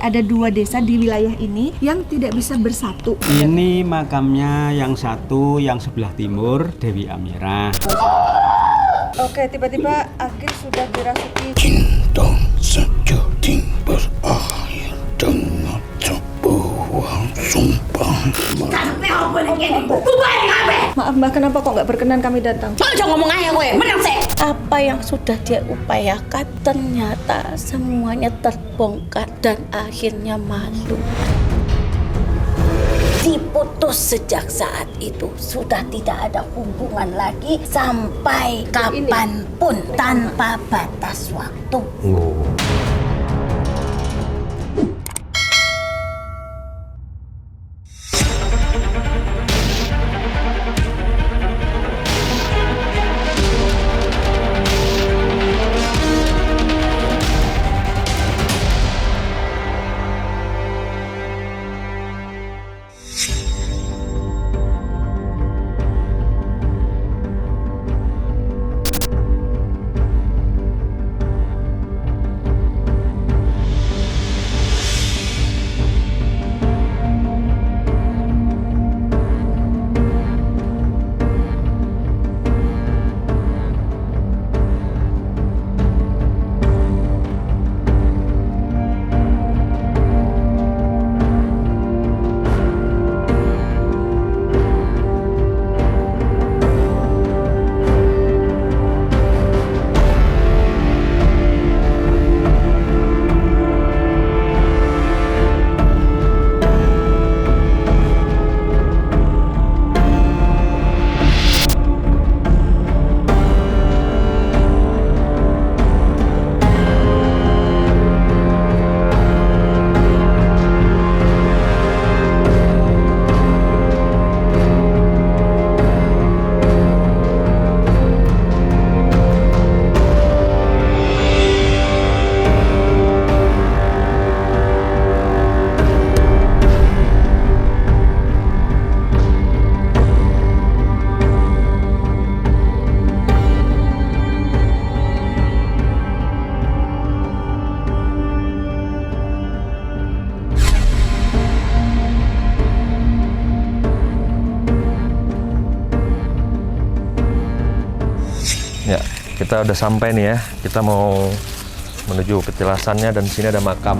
ada dua desa di wilayah ini yang tidak bisa bersatu. Ini makamnya yang satu, yang sebelah timur, Dewi Amirah. Oke, tiba-tiba akhir sudah dirasuki. Cinta sejati berakhir dengan sebuah sumpah. Maaf Mbak, kenapa kok nggak berkenan kami datang? Jangan ngomong aja gue, menang sih. Apa yang sudah dia upayakan ternyata semuanya terbongkar dan akhirnya malu. Diputus sejak saat itu, sudah tidak ada hubungan lagi sampai kapanpun tanpa batas waktu. Ya, kita udah sampai nih ya. Kita mau menuju petilasannya dan di sini ada makam.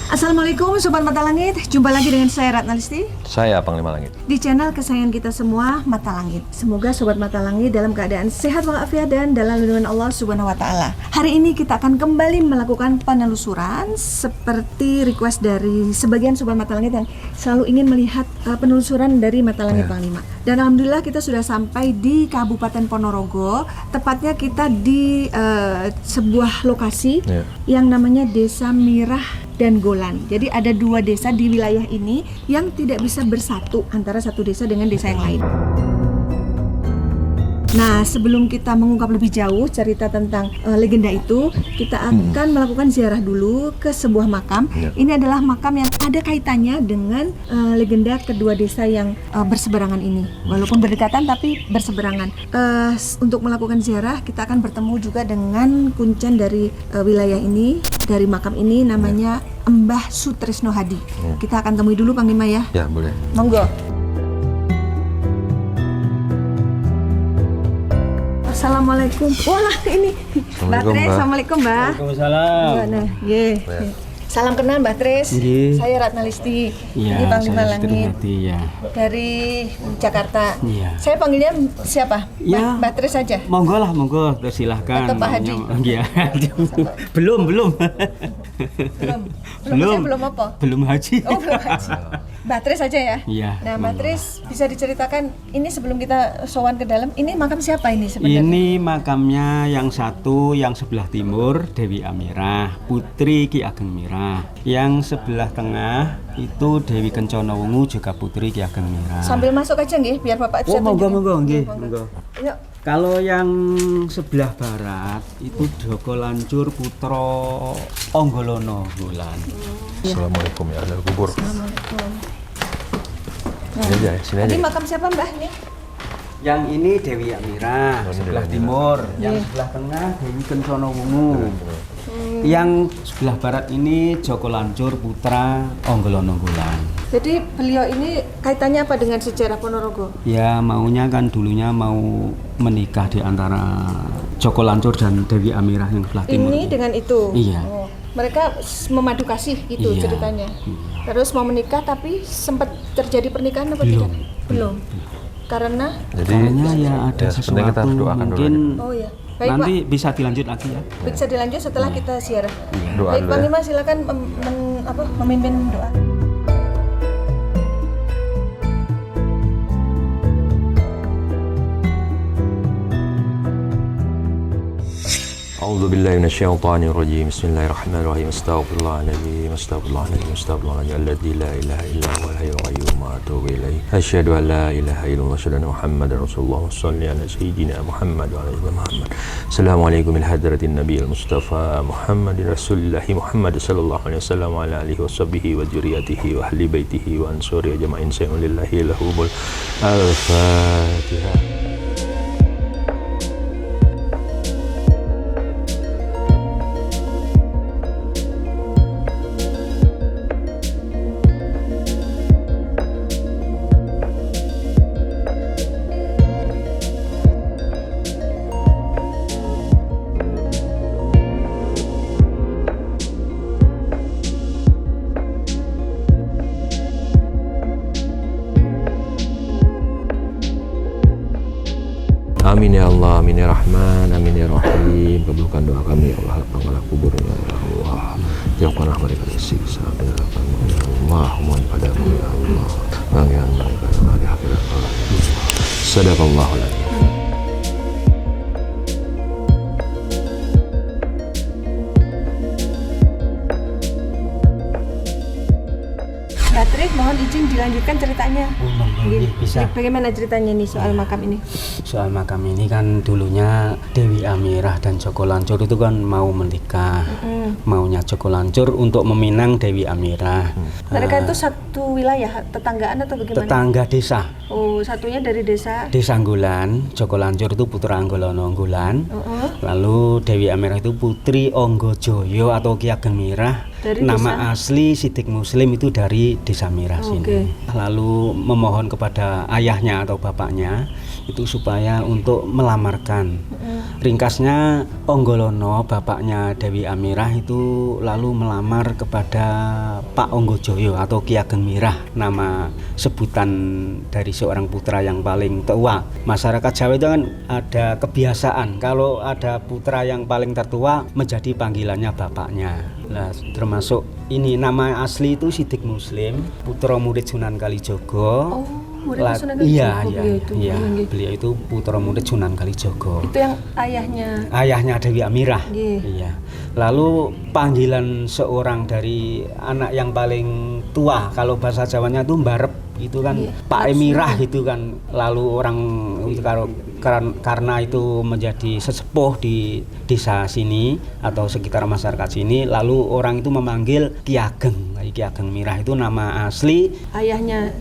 Assalamualaikum Sobat Mata Langit, jumpa lagi dengan saya Ratna Listi Saya Panglima Langit. di channel kesayangan kita semua, Mata Langit. Semoga Sobat Mata Langit dalam keadaan sehat walafiat dan dalam lindungan Allah Subhanahu wa Ta'ala. Hari ini kita akan kembali melakukan penelusuran seperti request dari sebagian Sobat Mata Langit yang selalu ingin melihat penelusuran dari Mata Langit Panglima. Dan Alhamdulillah kita sudah sampai di Kabupaten Ponorogo. Tepatnya kita di sebuah lokasi yang namanya Desa Mirah dan Golan. Jadi ada dua desa di wilayah ini yang tidak bisa bersatu antara satu desa dengan desa yang lain. Nah, sebelum kita mengungkap lebih jauh cerita tentang legenda itu, kita akan melakukan ziarah dulu ke sebuah makam. Ini adalah makam yang ada kaitannya dengan legenda kedua desa yang berseberangan ini. Walaupun berdekatan tapi berseberangan. Untuk melakukan ziarah, kita akan bertemu juga dengan kuncen dari wilayah ini, dari makam ini namanya Mbah Sutrisno Hadi. Kita akan temui dulu Panglima ya. Ya, boleh. Monggo. Assalamualaikum. Wah, ini Mbak Tris. Assalamualaikum, Mbak. Waalaikumsalam. Nah, salam kenal Mbak Tris. Saya Ratna Listi. Iya, Ini Panglima saya Langit ya. dari Jakarta. Iya. Saya panggilnya siapa? Ya. Mbak Tris saja. Monggo lah, monggo, silahkan. Atau Pak Hadi? Iya. belum. Belum. Belum. Belum apa? Belum haji. Oh, belum haji. Mbak Tris saja ya? Iya. Nah, Mbak Tris bisa diceritakan ini sebelum kita sowan ke dalam, ini makam siapa ini sebenarnya? Ini makamnya yang satu, yang sebelah timur, Dewi Amirah, putri Ki Ageng Mirah. Yang sebelah tengah itu Dewi Kencana Wungu, juga putri Ki Ageng Mirah. Sambil masuk aja nggih, biar Bapak bisa tunjukin. Monggo, monggo. Yuk. Kalau yang sebelah barat itu Joko Lancur Putra Anggolono Wulan. Assalamualaikum ya ahlal kubur. Assalamualaikum. Sini aja ya, sini aja. Tadi makam siapa Mbah nih? Yang ini Dewi Amirah, Oh, ini sebelah Dewi timur. Yang sebelah tengah Dewi Kencana Wungu. Yang sebelah barat ini Joko Lancur putra Onggolo-Nonggolan. Jadi beliau ini kaitannya apa dengan sejarah Ponorogo? Ya maunya kan dulunya mau menikah di antara Joko Lancur dan Dewi Amirah yang sebelah timur. Ini dengan itu? Iya. Oh, mereka memadu kasih gitu Iya. ceritanya. Iya. Terus mau menikah tapi sempat terjadi pernikahan apa Belum. tidak? Belum. Karena Jadi Karena ya ada ya, sebenarnya kita sesuatu harus doakan dulu mungkin oh ya. Baik nanti Pak, bisa dilanjut lagi ya. bisa dilanjut setelah kita siarah. Doa Baik dulu Bang ya. Lima silakan memimpin doa. A'udzu billahi minasyaitonir rajim. Bismillahirrahmanirrahim. Astaghfirullahaladzim. Astaghfirullahaladzim. Astaghfirullahaladzim. Alladzi la ilaha illa huwal hayyul qayyum wa atubu ilaih. Asyhadu an la ilaha illallah wa asyhadu anna Muhammadar Rasulullah. Shalli ala sayyidina Muhammad wa ala ali Muhammad. Assalamualaikum ila hadratin nabiyil mustafa Muhammadin Rasulillah Muhammad sallallahu alaihi wasallam wa ala alihi washabbihi wa dzurriyyatihi wa ahli baitihi wa ansuri ajma'in lillahi lahumul al-fatihah. Amin ya Allah, amin ya Rahman, amin ya Rahim. Kabulkan doa kami ya Allah, lapangkanlah kuburnya ya Allah. Jauhkanlah mereka dari siksa neraka-Mu ya Allah. Mohon padamu ya Allah, bangkian mereka yang hari akhirat Allah. Sadaqallahul adzim. Mbak Tri, mohon izin dilanjutkan ceritanya. Gini, bisa. Bagaimana ceritanya nih soal makam ini? Soal makam ini kan dulunya Dewi Amirah dan Joko Lancur itu kan mau menikah. Maunya Joko Lancur untuk meminang Dewi Amirah. Mereka itu satu wilayah, tetanggaan atau bagaimana? Tetangga desa. Oh, satunya dari desa. Desa Anggolan, Joko Lancur itu putra Anggolo-Nonggolan. Lalu Dewi Amirah itu putri Onggojoyo atau Ki Ageng Mirah. Dari Nama asli Sidik Muslim itu dari Desa Mirah sini. Oke. Lalu memohon kepada ayahnya atau bapaknya itu supaya untuk melamarkan. Ringkasnya Onggolono, bapaknya Dewi Amirah itu lalu melamar kepada Pak Onggojoyo atau Ki Ageng Mirah, nama sebutan dari seorang putra yang paling tua. Masyarakat Jawa itu kan ada kebiasaan kalau ada putra yang paling tertua menjadi panggilannya bapaknya. Nah, termasuk ini nama asli itu Sidik Muslim, putra murid Sunan Kalijogo. Oh, murid Sunan Kalijogo. Iya, Beliau itu. beliau itu putra murid Sunan Kalijogo. Itu yang ayahnya. Ayahnya Dewi Amirah. Nggih. Iya. Lalu panggilan seorang dari anak yang paling tua, kalau bahasa Jawanya itu mbarep, itu kan Iya, Pak Emirah itu kan. Lalu orang itu karena itu menjadi sesepuh di desa sini atau sekitar masyarakat sini, lalu orang itu memanggil Ki Ageng. Ki Ageng Mirah itu nama asli. Ayahnya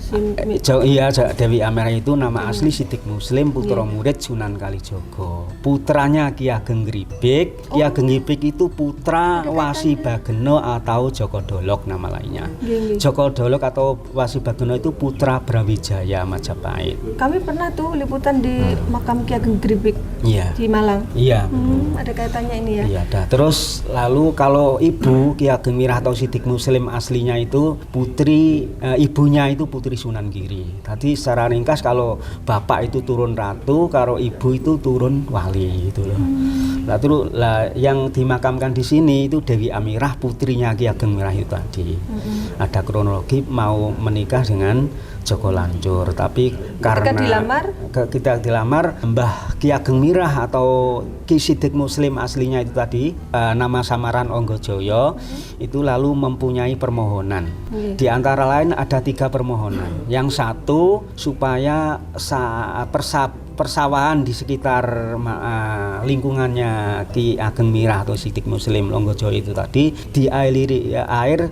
Iya, Dewi Amirah itu nama asli Sidik Muslim, putra murid Sunan Kalijogo. Putranya Ki Ageng Gribik. Ki Ageng Gribik itu putra Wasi Bageno atau Joko Dolok nama lainnya. Nggih. Joko Dolok atau Wasi Bageno itu putra Brawijaya Majapahit. Kami pernah tuh liputan di makam Ki Ageng Gribik Iya. di Malang. Iya. Ada kaitannya ini ya. Iya, dah. Terus lalu kalau ibu Ki Ageng Mirah atau Sidik Muslim aslinya itu putri, ibunya itu Putri Sunan Giri. Tadi secara ringkas kalau bapak itu turun ratu, kalau ibu itu turun wali gitu loh. Lah terus yang dimakamkan di sini itu Dewi Amirah putrinya Ki Ageng Mirah itu tadi. Ada kronologi mau menikah dengan Joko Lancur, tapi karena kita dilamar Mbah Ki Ageng Mirah atau Ki Sidik Muslim aslinya itu tadi, nama samaran Onggojoyo, itu lalu mempunyai permohonan. Di antara lain ada 3 permohonan. Yang satu supaya persawahan di sekitar lingkungannya Ki Ageng Mirah atau Sidik Muslim Longgojo itu tadi dialiri air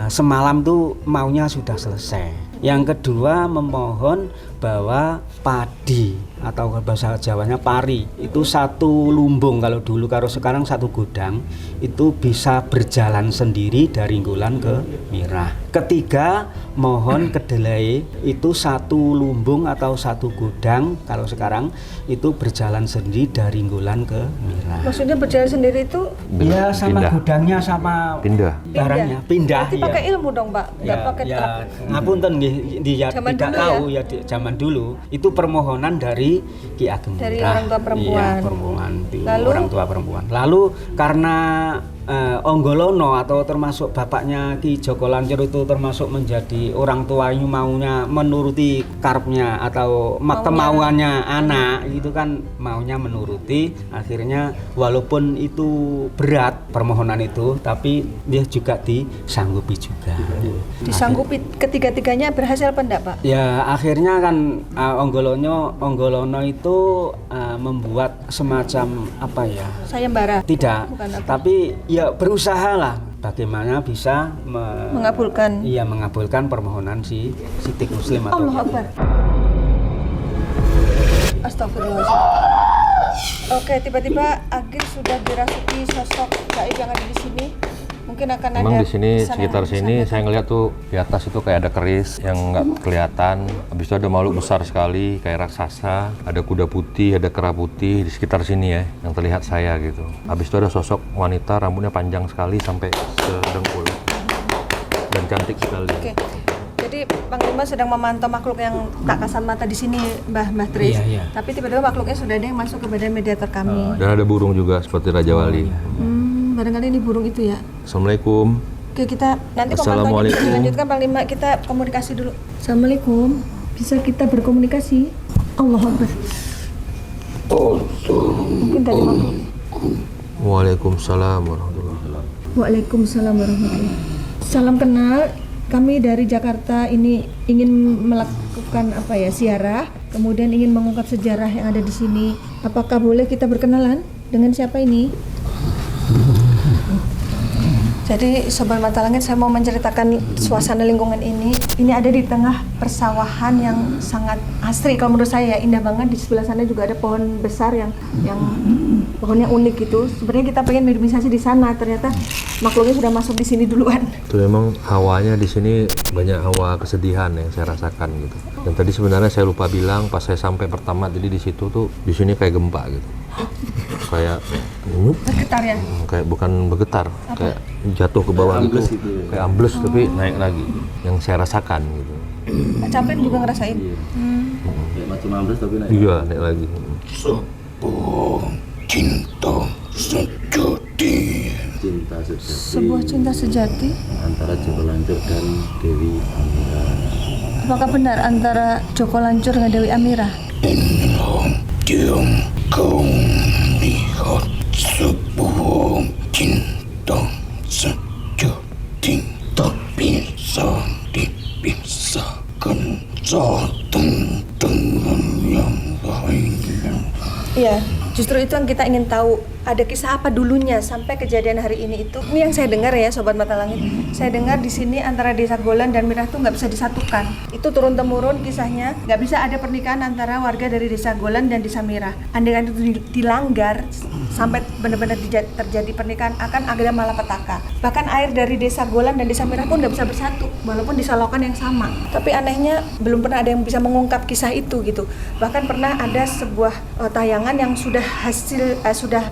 semalam tuh maunya sudah selesai. Yang kedua memohon bahwa padi atau bahasa Jawanya pari itu satu lumbung, kalau dulu kalau sekarang satu gudang itu bisa berjalan sendiri dari Nggolan ke Mirah. Ketiga mohon kedelai itu satu lumbung atau satu gudang kalau sekarang itu berjalan sendiri dari Nggolan ke Mirah. Maksudnya berjalan sendiri itu Ya sama Pindah. gudangnya sama Pindah. barangnya pindah. berarti ya. pakai ilmu dong, Pak. Nggak pakai truk. Ngapunten nggih, dia Zaman tidak dulu tahu ya zaman dulu itu permohonan dari Ki Ageng Dari Mirah. orang tua perempuan. Iya, perempuan itu Lalu? orang tua perempuan. Lalu karena Onggolono atau termasuk bapaknya Ki Joko Lancur itu termasuk menjadi orang tuanya maunya menuruti karepnya atau kemauannya anak itu kan maunya menuruti, akhirnya walaupun itu berat permohonan itu tapi dia juga disanggupi juga. Disanggupi ketiga-tiganya berhasil apa enggak, Pak? Ya akhirnya kan Onggolono itu membuat semacam apa ya? Sayembara. Tidak, Bukan apa? tapi ya berusaha lah bagaimana bisa Mengabulkan. Iya, mengabulkan permohonan si Sidik Muslim atau Allah Akbar. Astagfirullahaladzim. Oke, tiba-tiba Agil sudah dirasuki sosok gaib yang ada di sini. Mungkin akan ada. Memang di sini pesan sekitar yang sini disampaikan. saya ngeliat tuh di atas itu kayak ada keris yang nggak kelihatan. Habis itu ada makhluk besar sekali kayak raksasa, ada kuda putih, ada kera putih di sekitar sini ya yang terlihat saya gitu. Habis itu ada sosok wanita rambutnya panjang sekali sampai sedengkul dan cantik sekali. Oke. Jadi Panglima sedang memantau makhluk yang tak kasat mata di sini, Mbah Tris. Iya, iya. Tapi tiba-tiba makhluknya sudah ada yang masuk ke badan mediator kami. Dan ada burung juga seperti Raja Wali. Barangkali ini burung itu ya. Assalamualaikum. Oke, kita nanti pemantauannya Assalamualaikum. dilanjutkan, Panglima. Kita komunikasi dulu. Assalamualaikum. Bisa kita berkomunikasi? Allah Akbar. Mungkin dari makhluk. Waalaikumsalam warahmatullahi wabarakatuh. Waalaikumsalam warahmatullahi wabarakatuh. Salam kenal. Kami dari Jakarta ini ingin melakukan ziarah, kemudian ingin mengungkap sejarah yang ada di sini. Apakah boleh kita berkenalan dengan siapa ini? Jadi Sobat Mata Langit, saya mau menceritakan suasana lingkungan ini. Ini ada di tengah persawahan yang sangat asri kalau menurut saya, indah banget. Di sebelah sana juga ada pohon besar yang pohonnya unik gitu. Sebenarnya kita pengen minimalisasi di sana, ternyata makhluknya sudah masuk di sini duluan. Itu memang hawanya di sini banyak hawa kesedihan yang saya rasakan gitu. Dan tadi sebenarnya saya lupa bilang pas saya sampai pertama, jadi di situ tuh di sini kayak gempa gitu. Kayak Bergetar ya? kayak bukan bergetar, kayak jatuh ke bawah gitu. Kayak ambles tapi naik lagi. Yang saya rasakan gitu. Pak Capek juga ngerasain? Kayak macam ambles tapi naik. Iya, naik lagi. Sebuah cinta sejati. Cinta sejati Sebuah cinta sejati? antara Joko Lancur dan Dewi Amira. Apakah benar antara Joko Lancur dengan Dewi Amira? Inilah yang kau lihat, sebuah cinta sejati tak bisa dipisahkan satu dengan yang lainnya. Iya, justru itu yang kita ingin tahu. Ada kisah apa dulunya sampai kejadian hari ini itu. Ini yang saya dengar ya, Sobat Mata Langit. Saya dengar di sini antara Desa Golan dan Mirah tuh nggak bisa disatukan. Itu turun temurun kisahnya. Nggak bisa ada pernikahan antara warga dari Desa Golan dan Desa Mirah. Andai itu dilanggar sampai benar-benar terjadi pernikahan, akan ada malapetaka. Bahkan air dari Desa Golan dan Desa Mirah pun nggak bisa bersatu, walaupun di selokan yang sama. Tapi anehnya belum pernah ada yang bisa mengungkap kisah itu gitu. Bahkan pernah ada sebuah tayangan yang sudah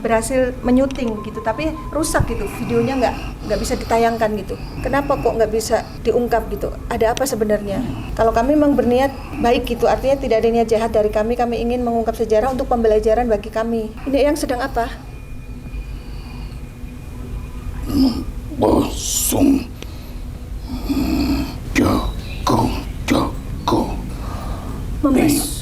berhasil menyuting gitu, tapi rusak gitu, videonya nggak bisa ditayangkan gitu. Kenapa kok nggak bisa diungkap gitu? Ada apa sebenarnya? Kalau kami memang berniat baik gitu, artinya tidak ada niat jahat dari kami. Kami ingin mengungkap sejarah untuk pembelajaran bagi kami. Ini yang sedang apa? Basum jago Membasuh.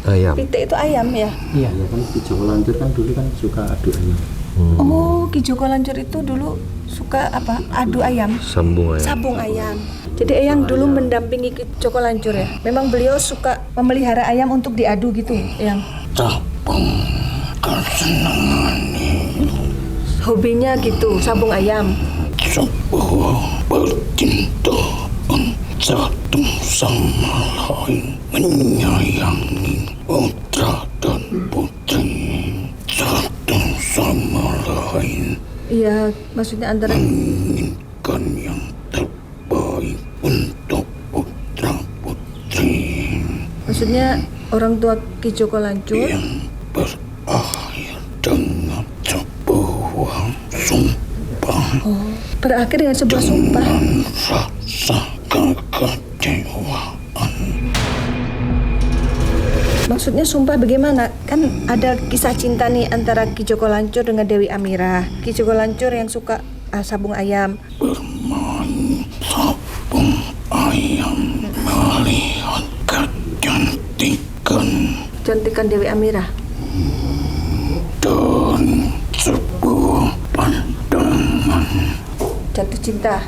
Ayam. Pitik itu ayam ya? Iya. Ya kan si Joko Lancur kan dulu kan suka adu ayam. Oh, Ki Joko Lancur itu dulu suka apa? Adu ayam. Sambung ya. Sabung ayam. Jadi Eyang dulu mendampingi Ki Joko Lancur ya. Memang beliau suka memelihara ayam untuk diadu gitu, Eyang. Sabung kesenangan Hobinya gitu, sabung ayam. sebuah percintaan satu sama lain, menyayangi putra dan putri satu sama lain, Iya, maksudnya antara menginginkan yang terbaik untuk putra putri maksudnya orang tua Ki Joko Lancur. yang berakhir dengan sebuah sumpah Berakhir dengan sebuah sumpah. dengan rasa kekecewaan. Maksudnya sumpah bagaimana? Kan ada kisah cinta nih antara Ki Joko Lancur dengan Dewi Amirah. Ki Joko Lancur yang suka sabung ayam. Bermain sabung ayam, melihat Cantikan Dewi Amirah. dan sebuah pandangan Jatuh cinta.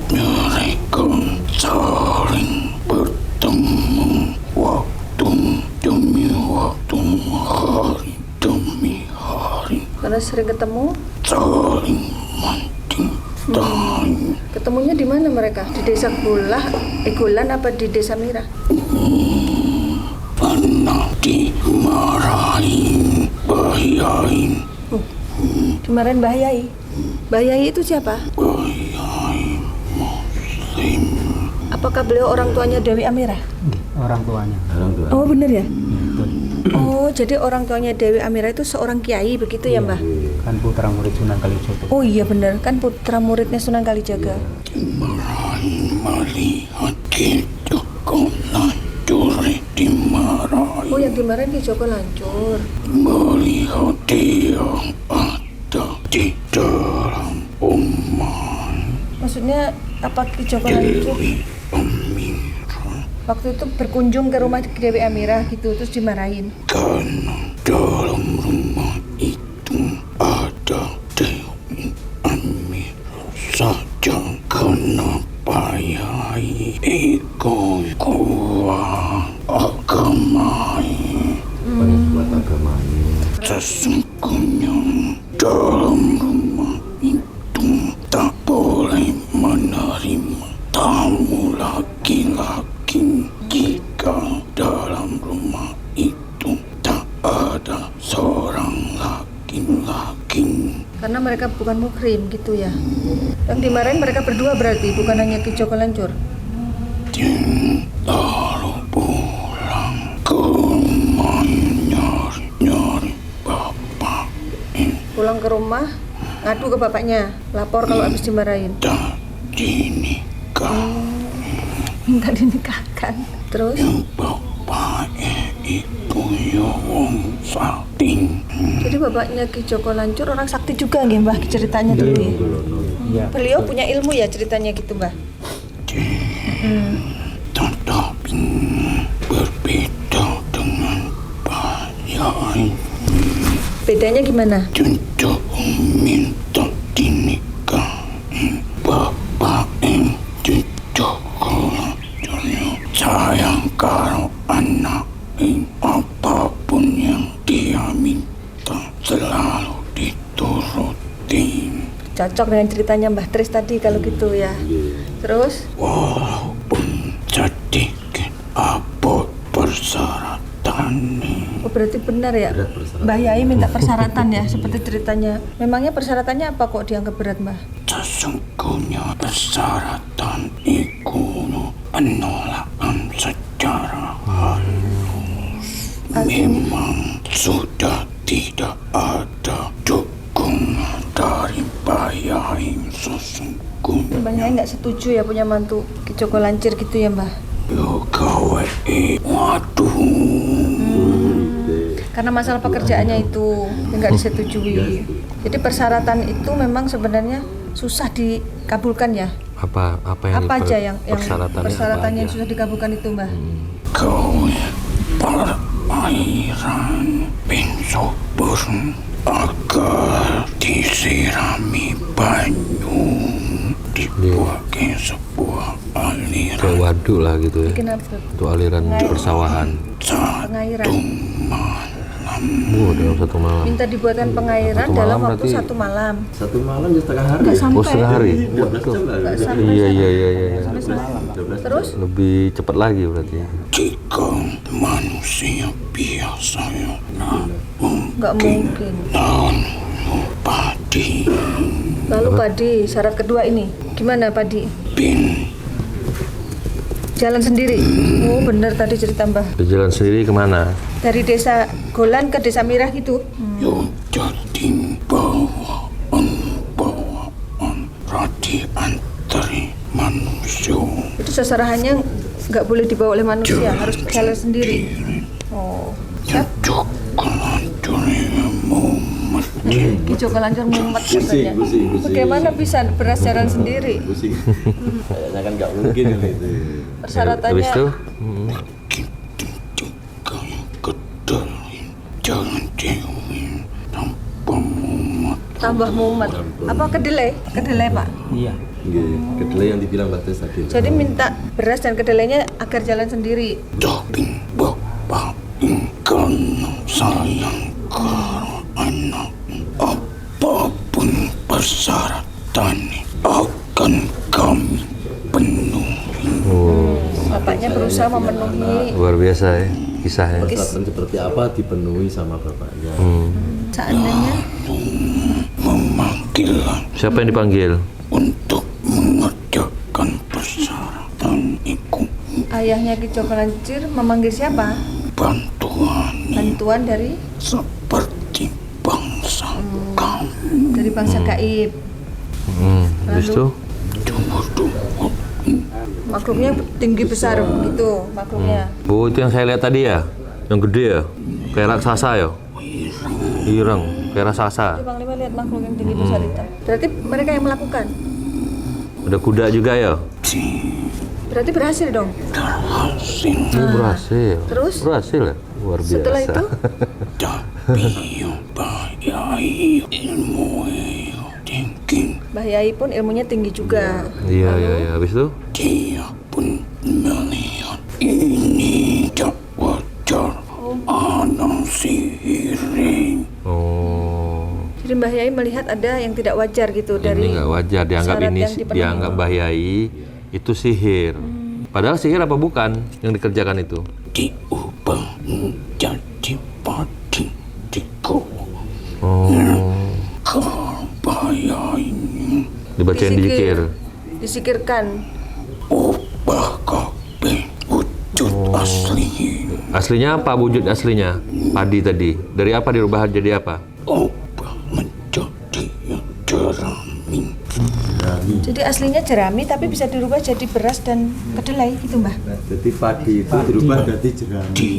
mereka saling bertemu waktu demi waktu, hari demi hari, Karena sering ketemu. saling mencintai. Ketemunya di mana mereka? Di desa Golan apa di desa Mirah? Pernah dimarahin, bahayain, Dimarahin Mbah Yai. Mbah Yai itu siapa? bahayain Muslim. Apakah beliau orang tuanya Dewi Amirah? Orang tuanya. Orang tua. Oh bener ya? Oh jadi orang tuanya Dewi Amirah itu seorang kiai begitu ya Mbah? Kan putra murid Sunan Kalijogo. Oh iya bener, kan putra muridnya Sunan Kalijaga. Dimarahin, melihat kita kau lancur dimarahin, Oh yang dimarahin Ki Joko Lancur. melihat dia ada di dalam rumah Maksudnya apa Ki Joko Lancur Dewi Amirah, waktu itu berkunjung ke rumah Dewi Amirah gitu terus dimarahin. karena dalam rumah itu ada Dewi Amirah saja. Kenapa Yai ikut kuat agamanya? Buat agamanya. Sesungguhnya dalam rumah itu tak boleh menerima tamu laki-laki jika dalam rumah itu tak ada seorang laki-laki. Karena mereka bukan muhrim gitu ya. Yang dimarahin mereka berdua berarti bukan hanya Ki Joko Lancur. Dan lalu pulang ke rumah nyari bapak Pulang ke rumah ngadu ke bapaknya, lapor kalau habis dimarahin. tak dinikah. Minta dinikahkan. Terus Yang bapak itu yang sakti. jadi bapaknya Ki Joko Lancur orang sakti juga nggih Mbah ceritanya dulu ya. Iya. Beliau punya ilmu ya ceritanya gitu Mbah. Tetapi berbeda dengan Yai. Bedanya gimana? Tidak minta dinikahi. Bapak tidak sayang kalau anak apapun yang dia minta selalu diturutin. Cocok dengan ceritanya Mbah Tris tadi kalau gitu ya. Terus Walaupun sedikit abot persyaratannya. oh berarti benar ya. Berat persyaratan. Mbah Yai minta persyaratan ya seperti ceritanya. Memangnya persyaratannya apa kok dianggap berat Mbah? Sesungguhnya persyaratan itu penolakan secara halus. Memang sudah tidak ada dukungan dari Yai sesungguhnya. Mbah Yai nggak setuju ya punya mantu Ki Joko Lancur gitu ya Mbah? Yo gawe waduh. Karena masalah pekerjaannya itu yang nggak disetujui. Jadi persyaratan itu memang sebenarnya susah dikabulkan ya. Apa yang Apa aja yang persyaratannya yang susah dikabulkan itu Mbah? Gawe perairan bin subur agar disirami banyu, dibuat ke sebuah aliran Kayak waduk lah gitu ya. Bikin apa? Untuk aliran persawahan. Pengairan. Dalam 1 malam. Minta dibuatkan pengairan 1 dalam malam waktu berarti- 1 malam. 1 malam ya setengah hari. Nggak sampai. Oh, setengah hari. 12 jam lah. Nggak sampai. Iya. Terus Lebih cepat lagi berarti. jika manusia biasanya nggak mungkin. padi Lalu Padi, syarat kedua ini gimana Padi? bin Jalan sendiri. Oh bener tadi cerita Mbah. Jalan sendiri kemana? Dari desa Golan ke desa Mirah gitu. yo jadi bawaan radi antari manusia Itu seserahannya nggak boleh dibawa oleh manusia, harus jalan sendiri. Oh. Siap? juga hancurnya mumet Hijau kelancur mumet katanya. Pusing. Bagaimana bisa beras jalan sendiri? Pusing. Kayaknya kan nggak mungkin kan itu. Persyaratannya Habis itu juga kedelin jangan dewi tanpa mumet tambah mumet. Apa kedelai? Kedelai Pak. Iya. Nggih, kedelai yang dibilang Mbak Tes tadi. Jadi minta beras dan kedelainya agar jalan sendiri. tapi bapak ingkang sayang karo anak apapun persyaratan akan kami penuhi Bapaknya berusaha memenuhi luar biasa ya kisahnya. Persyaratan seperti apa dipenuhi sama bapaknya. seandainya memanggil Siapa yang dipanggil? untuk mengerjakan persyaratan itu ayahnya Ki Joko Lancir memanggil siapa? Bantuan dari seperti bangsa kami dari bangsa gaib. Habis itu Makhluknya tinggi besar gitu makhluknya. Oh, itu yang saya lihat tadi ya, yang gede ya, kayak raksasa ya, ireng, kayak raksasa. Itu Panglima lihat makhluk yang tinggi besar itu. Berarti mereka yang melakukan. Ada kuda juga ya. Berarti berhasil dong. berhasil Ini berhasil. Terus? Berhasil ya, luar biasa. Setelah itu tapi bayai ilmu tinggi Mbah Yai pun ilmunya tinggi juga. Iya. Habis itu? dia pun melihat ini tak wajar anak sihiring Oh, Jadi Mbah Yai melihat ada yang tidak wajar gitu dari ini nggak wajar dianggap syarat ini yang dipenuhi. dianggap Mbah Yai itu sihir. Padahal sihir apa bukan yang dikerjakan itu? diubah menjadi padi di goa Oh, bayainya dibacain dikir. Disikirkan. ubah kabeh wujud asli Aslinya apa wujud aslinya? Padi tadi. Dari apa dirubah jadi apa? ubah menjadi jerami Jadi aslinya jerami tapi bisa dirubah jadi beras dan kedelai gitu Mbah. Nah, jadi padi itu dirubah jadi jerami.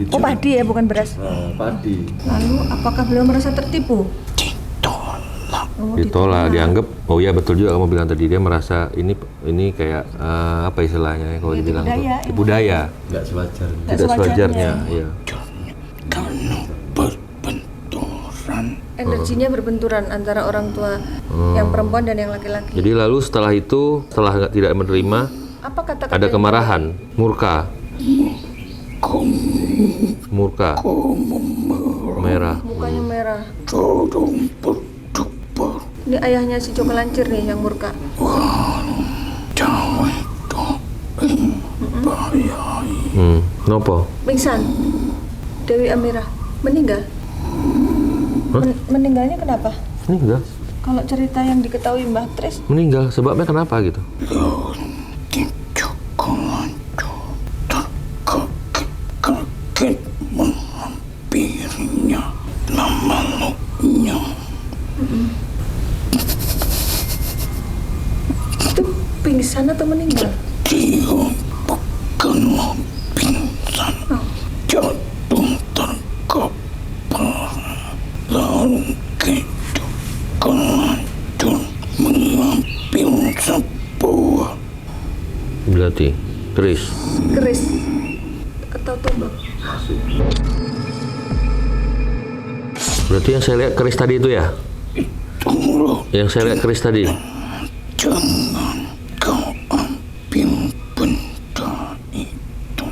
Oh padi ya bukan beras. Padi. Lalu apakah beliau merasa tertipu? ditolak Oh, Ditolak, dianggap. Oh iya betul juga kamu bilang tadi dia merasa ini kayak apa istilahnya kalau Ya, dibilang tipu daya, tipu daya. Nggak sewajarnya. Nggak Tidak sewajarnya. Iya. karena berbenturan Energinya berbenturan antara orang tua yang perempuan dan yang laki-laki. Jadi lalu setelah itu setelah tidak menerima Apa kata-kata ada yang- kemarahan, murka, merah. Mukanya merah. dorong berdebar Ini ayahnya si Joko Lancir nih yang murka. cawe doeng bayai Nopo? Pingsan. Dewi Amirah meninggal. Meninggalnya kenapa? Meninggal. Kalau cerita yang diketahui Mbah Tris, Meninggal. Sebabnya kenapa gitu? tim Joko Lancur terkaget-kaget menghampirinya memeluknya itu pingsan atau meninggal? dia bukanlah pingsan jatuh terkapar lalu Joko Lancur mengambil sebuah Berarti keris. Keris atau tombak? Berarti yang saya lihat keris tadi itu ya? Tunggu, Yang saya lihat keris tadi. jangan kau ambil benda itu.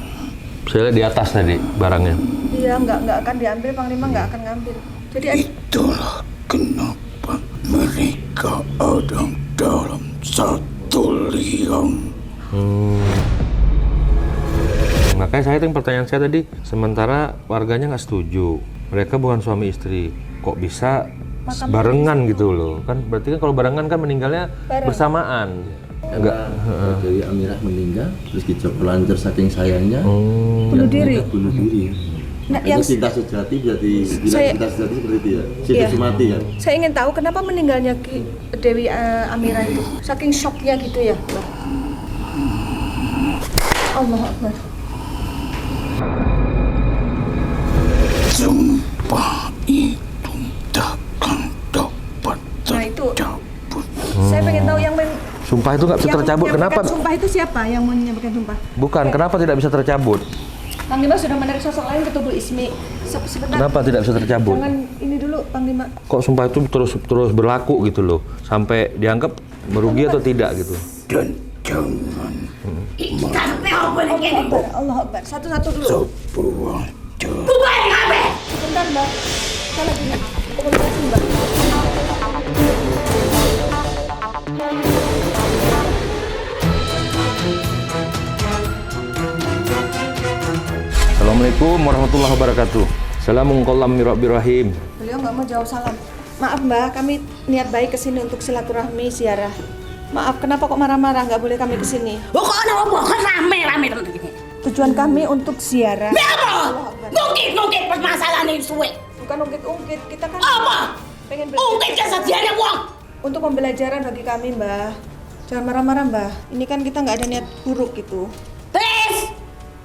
Saya lihat di atas tadi barangnya. Iya, nggak akan diambil, Panglima nggak akan ngambil. Jadi Itulah kenapa mereka ada dalam satu liang. Makanya saya pertanyaan saya tadi, sementara warganya nggak setuju, mereka bukan suami istri, kok bisa barengan gitu loh? Kan berarti kan kalau barengan kan meninggalnya bersamaan. Enggak. Dewi Amirah meninggal, terus Kijoko Lancer saking sayangnya bunuh diri. bunuh diri. Nah, Itu yang cinta sejati jadi Saya- cinta sejati seperti itu ya. Cinta Iya. Sumati kan. Saya ingin tahu kenapa meninggalnya Dewi Amirah itu. Saking shocknya gitu ya, Mbak. Allahu Akbar. Sumpah itu takkan dapat Nah, itu. tercabut. Saya pengen tahu yang Sumpah itu nggak bisa yang tercabut. Kenapa? menyampaikan sumpah itu siapa yang menyampaikan sumpah? Bukan. Kenapa tidak bisa tercabut? Panglima sudah menarik sosok lain ke tubuh Ismi. Sebentar. Kenapa tidak bisa tercabut? Jangan ini dulu, Panglima. Kok sumpah itu terus berlaku gitu loh, sampai dianggap merugi atau tidak gitu? Dan jangan Allah Akbar. Satu-satu dulu. sebuah Sebentar, Mbak. Saya lagi komunikasi, Mbak. Assalamualaikum warahmatullahi wabarakatuh. Assalamualaikum. Beliau nggak mau jawab salam. Maaf Mbak, kami niat baik kesini untuk silaturahmi ziarah. Maaf, kenapa kok marah-marah? Nggak boleh kami kesini. Pokoknya apa kan rame-rame teman-teman. Tujuan kami untuk ziarah. Apa? Ngungkit permasalahan ini suwe. Bukan ungkit-ungkit, kita kan Apa? pengen Ungkit kesediaannya wong. untuk pembelajaran bagi kami Mbak. Jangan marah-marah Mbak. Ini kan kita nggak ada niat buruk gitu. Tris,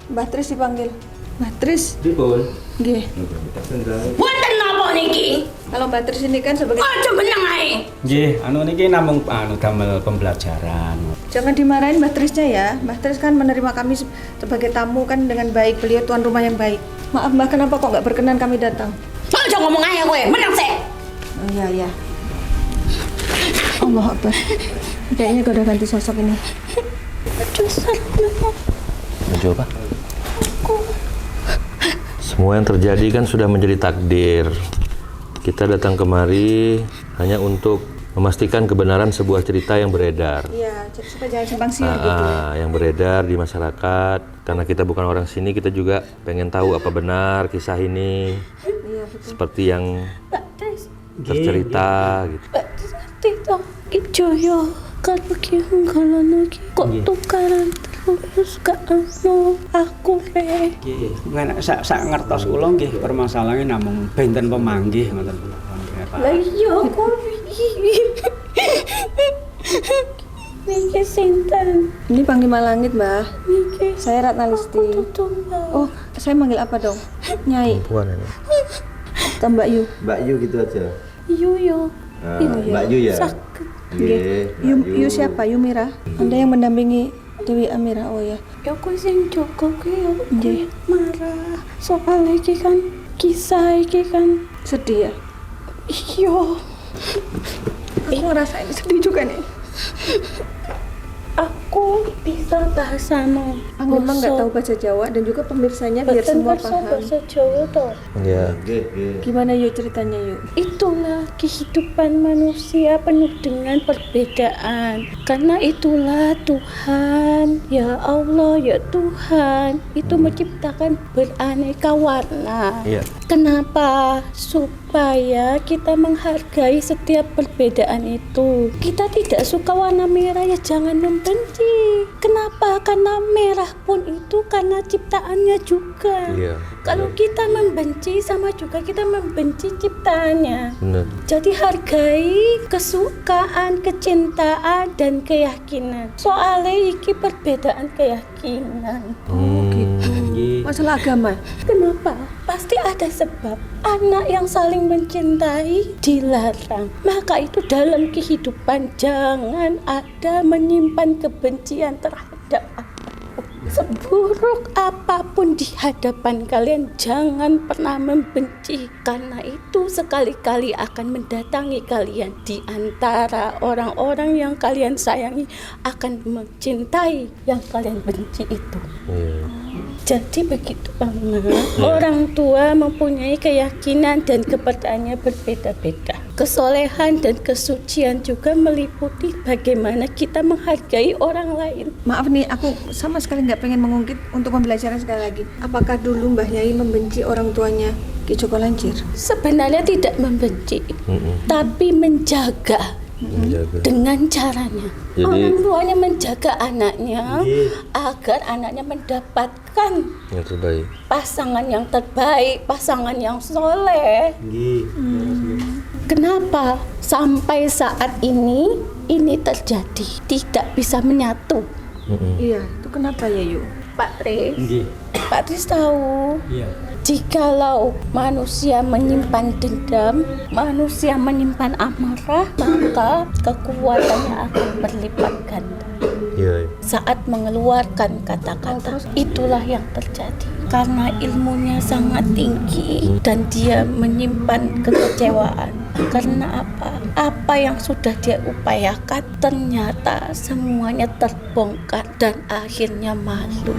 Mbak Tris dipanggil. Mbak Tris. Dipun. Nggih. wonten napa niki? Kalau Mbak Tris ini kan sebagai Aja meneng ae. Nggih, niki namung damel pembelajaran. jangan dimarahin Mbak Trisnya ya. Mbak Tris kan menerima kami sebagai tamu kan dengan baik. Beliau tuan rumah yang baik. Maaf Mbak, kenapa kok nggak berkenan kami datang? Aja ngomong ae kowe, meneng sik. Oh iya iya. Allah Akbar. Kayaknya gue udah ganti sosok ini. Baju apa? Semua yang terjadi kan sudah menjadi takdir. Kita datang kemari hanya untuk memastikan kebenaran sebuah cerita yang beredar. Iya, supaya jangan simpang siur gitu. Yang beredar di masyarakat. Karena kita bukan orang sini, kita juga pengen tahu apa benar kisah ini. Iya betul. Seperti yang tercerita gitu. Tidak Joyo kalau kalau lagi kok tukaran terus gak aku pe Nggih, sak ngertos kula nggih permasalahannya namung benten pemanggih ngoten. lah iya kok niki sinten Ini Panglima Langit, Mbah. niki Saya Ratna Listi. Oh, saya manggil apa dong? Nyai. Puan ini. Atau Mbak Yu? Mbak Yu gitu aja. Yuyo Nah, Mbak Yu ya. sakit Nggih, Yu, Mbak Yu siapa? Yu Mira? Anda yang mendampingi Dewi Amira. Oh ya. ya aku sing Joko ki ya Nggih. marah soal iki kan kisah iki kan Sedih ya? iya Aku ngerasain sedih juga nih. aku bisa bahasa no Panglima nggak tahu bahasa Jawa dan juga pemirsanya biar semua paham. bahasa Jawa toh. Ya. Nggih, nggih. Gimana Yu ceritanya Yu? Itulah kehidupan manusia penuh dengan perbedaan. Karena itulah Tuhan, ya Allah, ya Tuhan, itu menciptakan beraneka warna. Iya. Kenapa? Supaya kita menghargai setiap perbedaan itu. Kita tidak suka warna merah, ya jangan membenci. Kenapa? Karena merah pun itu karena ciptaannya juga. Iya. Kalau kita membenci sama juga kita membenci ciptaannya. Benar. Jadi hargai kesukaan, kecintaan dan keyakinan. Soalnya iki perbedaan keyakinan. Oh gitu. Masalah agama. Kenapa? Pasti ada sebab. Anak yang saling mencintai dilarang. Maka itu dalam kehidupan jangan ada menyimpan kebencian terhadap apapun. Seburuk apapun di hadapan kalian, jangan pernah membenci, karena itu sekali-kali akan mendatangi kalian. Di antara orang-orang yang kalian sayangi akan mencintai yang kalian benci itu. Jadi begitu banget. Orang tua mempunyai keyakinan dan kepercayaannya berbeda-beda. Kesolehan dan kesucian juga meliputi bagaimana kita menghargai orang lain. Maaf nih, aku sama sekali nggak pengen mengungkit untuk pembelajaran sekali lagi. Apakah dulu Mbah Yai membenci orang tuanya Ki Joko Lancir? Sebenarnya tidak membenci, tapi menjaga. Dengan caranya. Jadi, orang tuanya menjaga anaknya agar anaknya mendapatkan yang terbaik. pasangan yang terbaik, pasangan yang soleh. Kenapa sampai saat ini terjadi, tidak bisa menyatu? Iya, itu kenapa ya Yu? Pak Tris tahu, jikalau manusia menyimpan dendam, manusia menyimpan amarah, maka kekuatannya akan berlipat ganda. Saat mengeluarkan kata-kata, itulah yang terjadi. Karena ilmunya sangat tinggi dan dia menyimpan kekecewaan. Karena apa? Apa yang sudah dia upayakan ternyata semuanya terbongkar dan akhirnya malu.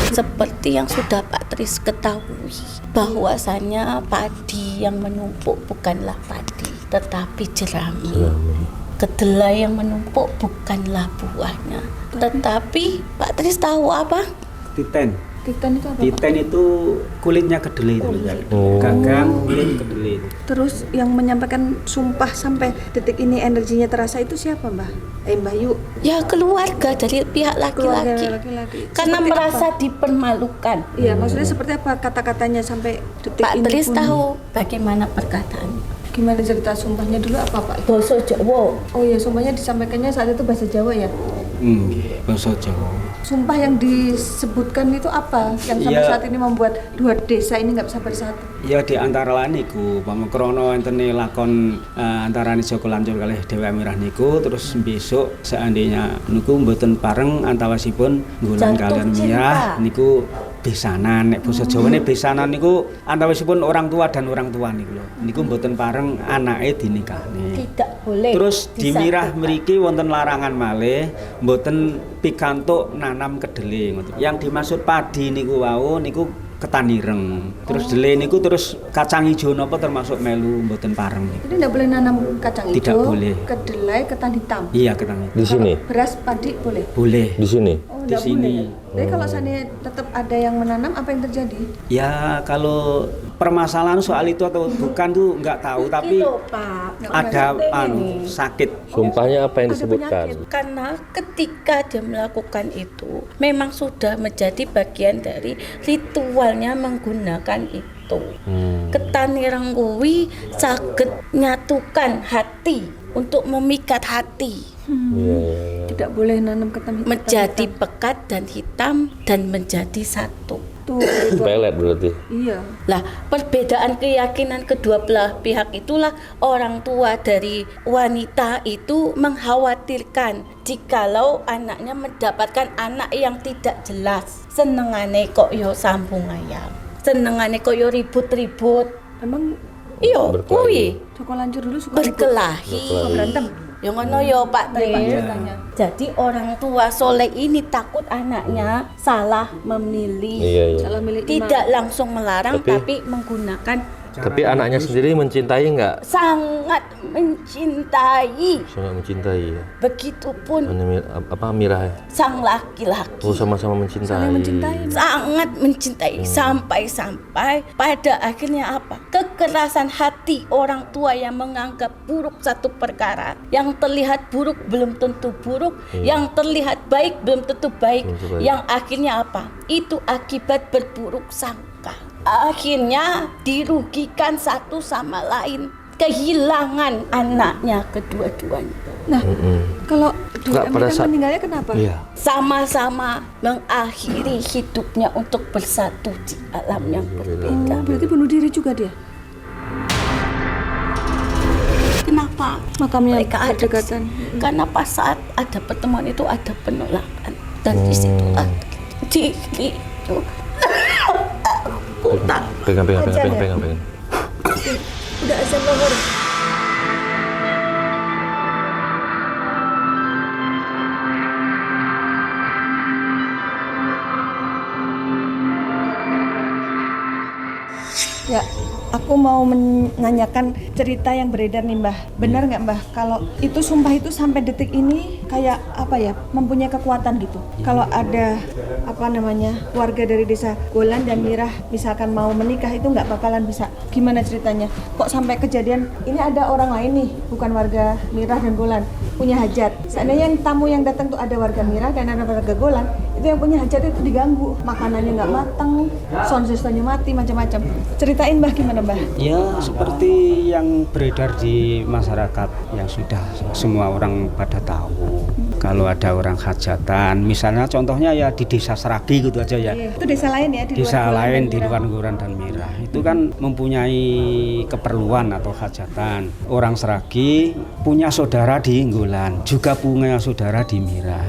Seperti yang sudah Pak Tris ketahui, bahwasanya padi yang menumpuk bukanlah padi, tetapi jerami. Kedelai yang menumpuk bukanlah buahnya, tetapi Pak Tris tahu apa? Titen. Titen itu apa? Titen itu kulitnya kedelai itu. Gagang kulit kedelai itu. Terus yang menyampaikan sumpah sampai detik ini energinya terasa itu siapa Mbah? Mbah Yu? Ya keluarga dari pihak laki-laki. Keluarga laki-laki. Karena Seperti merasa apa? dipermalukan. Iya, maksudnya seperti apa kata-katanya sampai detik Pak ini Tris pun? tahu bagaimana perkataannya. Gimana cerita sumpahnya dulu apa Pak? Basa Jawa. Oh iya, sumpahnya disampaikannya saat itu bahasa Jawa ya? Bahasa Jawa. Sumpah yang disebutkan itu apa? Yang sampai Iya. saat ini membuat dua desa ini nggak bisa bersatu? Ya di antara lain niku pamekrono enten lakon antarane Joko Lancur kalih Dewi Amirah niku, terus besok seandainya niku mboten pareng antawasipun Nggulan Jatuh kalian cinta. Mirah niku besanan. Nek basa Jawane besanan niku antawasipun orang tua dan orang tua niku lho. Niku mboten pareng anake dinikahne. Tidak boleh. Terus di Mirah disatukan. mriki wonten larangan malih mboten pikantuk nanam kedelai ngoten. Yang dimaksud padi niku wau niku ketan ireng. Terus delai niku terus kacang ijo napa termasuk melu mboten pareng niku. Jadi nggak boleh nanam kacang Tidak hijau, boleh. kedelai, ketan hitam. Iya ketan ijo. Di sini, Beras padi boleh. Boleh. di sini. Oh, Di nggak sini. boleh. Jadi kalau seandainya tetap ada yang menanam, apa yang terjadi? Ya kalau permasalahan soal itu atau bukan tuh nggak tahu, tapi Pak. ada sakit. Sumpahnya apa yang Ada disebutkan? penyakit. Karena ketika dia melakukan itu, memang sudah menjadi bagian dari ritualnya menggunakan itu. Ketan ireng kuwi saged nyatukan hati untuk memikat hati. Tidak boleh nanam ketan hitam. Menjadi pekat dan hitam dan menjadi satu. Tuh, ritual. Pelet berarti. Iya. Lah, perbedaan keyakinan kedua belah pihak itulah orang tua dari wanita itu mengkhawatirkan jikalau anaknya mendapatkan anak yang tidak jelas. Senengane kok yo sambung ayam. Senengane kok yo ribut-ribut. Emang Iyo, Berkelahi. kuwi Joko Lancur dulu suka ribut? berkelahi. Berantem. Yang ngono yo Pak Tris. ceritanya. Jadi orang tua soleh ini takut anaknya salah memilih. Iya, iya. Salah milih imam. Tidak langsung melarang Tapi- tapi menggunakan Tapi anaknya sendiri mencintai nggak? sangat mencintai. Sangat mencintai ya. Begitupun Apa Mirah ya? sang laki-laki. Oh sama-sama mencintai. Saling mencintai. Sangat mencintai sampai-sampai pada akhirnya apa? Kekerasan hati orang tua yang menganggap buruk satu perkara, yang terlihat buruk belum tentu buruk, yang terlihat baik belum tentu baik, Belum tentu baik. yang akhirnya apa? Itu akibat berburuk sangka. Akhirnya dirugikan satu sama lain, kehilangan anaknya kedua-duanya. Nah, kalau di Nggak, pada Amerika saat- meninggalnya kenapa? Iya. Sama-sama mengakhiri hidupnya untuk bersatu di alam yang berbeda. Oh, berarti bunuh diri juga dia? Kenapa? Makamnya Mereka ada di berdekatan. sini. Karena pas saat ada pertemuan itu ada penolakan. Dan di situ itu aku tak Pegang. Udah azan lohor. Ya, aku mau menanyakan cerita yang beredar nih Mbah. Benar nggak Mbah kalau itu sumpah itu sampai detik ini kayak apa ya, mempunyai kekuatan gitu. Kalau ada warga dari desa Golan dan Mirah misalkan mau menikah itu nggak bakalan bisa. Gimana ceritanya? Kok sampai kejadian ini ada orang lain nih, bukan warga Mirah dan Golan, punya hajat. Seandainya yang tamu yang datang tuh ada warga Mirah dan ada warga Golan, itu yang punya hajat itu diganggu, makanannya nggak matang, sound systemnya mati, macam-macam. Ceritain Mbah gimana Mbah? Ya seperti yang beredar di masyarakat yang sudah semua orang pada tahu. Kalau ada orang hajatan, misalnya contohnya ya di desa Seragi gitu aja ya. Itu desa lain ya, di Desa luar lain Golan dan di Mirah. luar Golan dan Mirah itu kan mempunyai keperluan atau hajatan. Orang Seragi punya saudara di Golan, juga punya saudara di Mirah.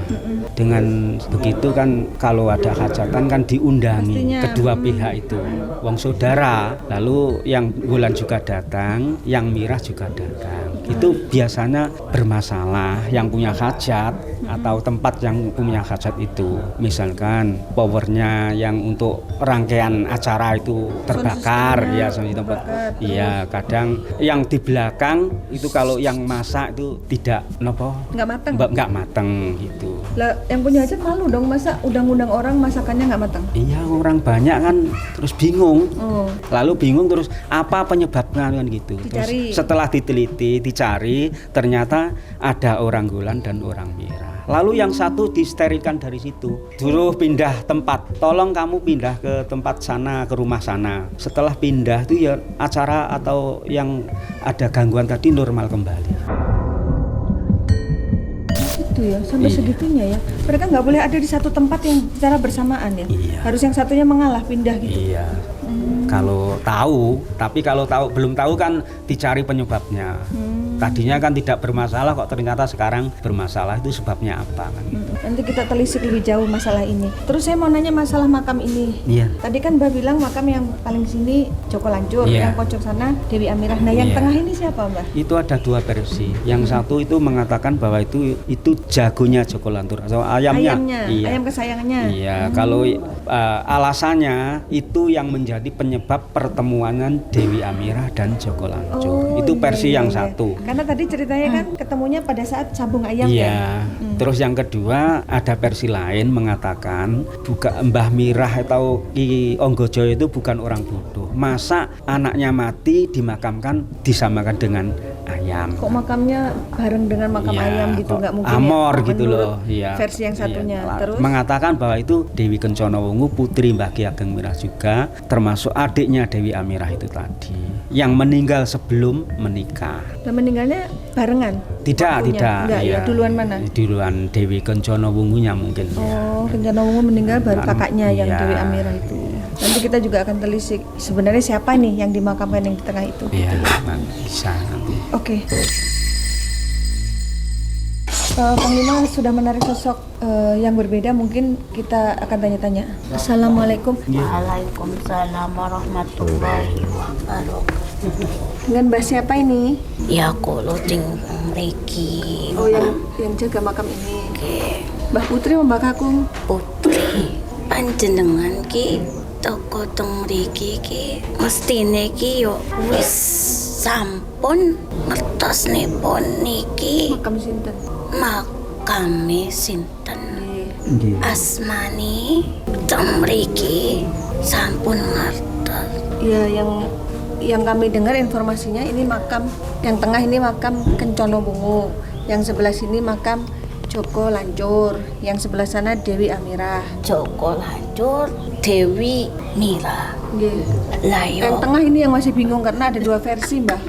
Dengan begitu kan kalau ada hajatan kan diundangi Pastinya, kedua pihak itu, wong saudara. Lalu yang Golan juga datang, yang Mirah juga datang. Itu biasanya bermasalah yang punya hajat atau tempat yang punya hajat itu. Misalkan powernya yang untuk rangkaian acara itu terbakar ya, di tempat. Iya, kadang yang di belakang itu kalau yang masak itu tidak Nggak matang. nggak mateng gitu. Lah yang punya hajat malu dong, masa udah ngundang orang masakannya nggak matang. Iya, orang banyak kan terus bingung. Oh. Lalu bingung terus apa penyebabnya kan gitu. Dicari. Terus setelah diteliti, dicari, ternyata ada orang Golan dan orang Mirah. Lalu yang satu disterilkan dari situ, suruh pindah tempat. Tolong kamu pindah ke tempat sana, ke rumah sana. Setelah pindah itu ya acara atau yang ada gangguan tadi normal kembali. Itu ya, sampai Iya. segitunya ya. Mereka nggak boleh ada di satu tempat yang secara bersamaan ya. Iya. Harus yang satunya mengalah, pindah gitu. Iya. Kalau tahu, tapi kalau belum tahu kan dicari penyebabnya. Tadinya kan tidak bermasalah kok ternyata sekarang bermasalah, itu sebabnya apa kan gitu. Nanti kita telisik lebih jauh masalah ini. Terus saya mau nanya masalah makam ini. Iya. Tadi kan Mbah bilang makam yang paling sini Joko Lancur, Iya. yang pojok sana Dewi Amirah. Nah, yang Iya. tengah ini siapa Mbah? Itu ada dua versi. Yang satu itu mengatakan bahwa itu jagonya Joko Lantur atau ayamnya. Iya. Ayam kesayangannya. Iya, kalau alasannya itu yang menjadi penyebab pertemuan Dewi Amirah dan Joko Lancur. Itu iya, versi iya, yang iya. satu. Karena tadi ceritanya kan ketemunya pada saat sabung ayam Iya. ya. Terus yang kedua ada versi lain mengatakan Mbah Mirah atau Ki Onggojoyo itu bukan orang bodoh. Masa anaknya mati dimakamkan disamakan dengan ayam. Kok makamnya bareng dengan makam Iya, ayam gitu, kok nggak mungkin amor ya, gitu menurut loh. Iya. versi yang satunya. Iya. Terus Mengatakan bahwa itu Dewi Kencana Wungu putri Mbah Ki Ageng Mirah juga, termasuk adiknya Dewi Amirah itu tadi, yang meninggal sebelum menikah. dan meninggalnya barengan. Tidak, Waktunya? tidak. Enggak, iya. ya duluan mana? Duluan Dewi Kencana Wungunya mungkin. Oh, Kencana Wungu meninggal baru kakaknya yang Iya. Dewi Amirah itu. Nanti kita juga akan telisik sebenarnya siapa nih yang dimakamkan yang di tengah itu. Iya, bisa nanti. Oke. Panglima sudah menarik sosok yang berbeda, mungkin kita akan tanya-tanya. Assalamualaikum. Waalaikumsalam warahmatullahi wabarakatuh. Dengan Mbah siapa ini? Ya kulo ting mriki Oh, yang jaga makam ini. ke Mbah Putri Mbah Kakung. putri panjenengan ki toko teng mriki ki mestine ki yo wis sampun ngertosnipun niki Makam sinten? makame sinten asmani teng mriki sampun ngertos. Ya, yang kami dengar informasinya ini makam yang tengah ini makam Kencana Wungu, yang sebelah sini makam Joko Lancur, yang sebelah sana Dewi Amirah. Joko Lancur Dewi Mira Nggih. layo Yang tengah ini yang masih bingung karena ada dua versi, Mbah.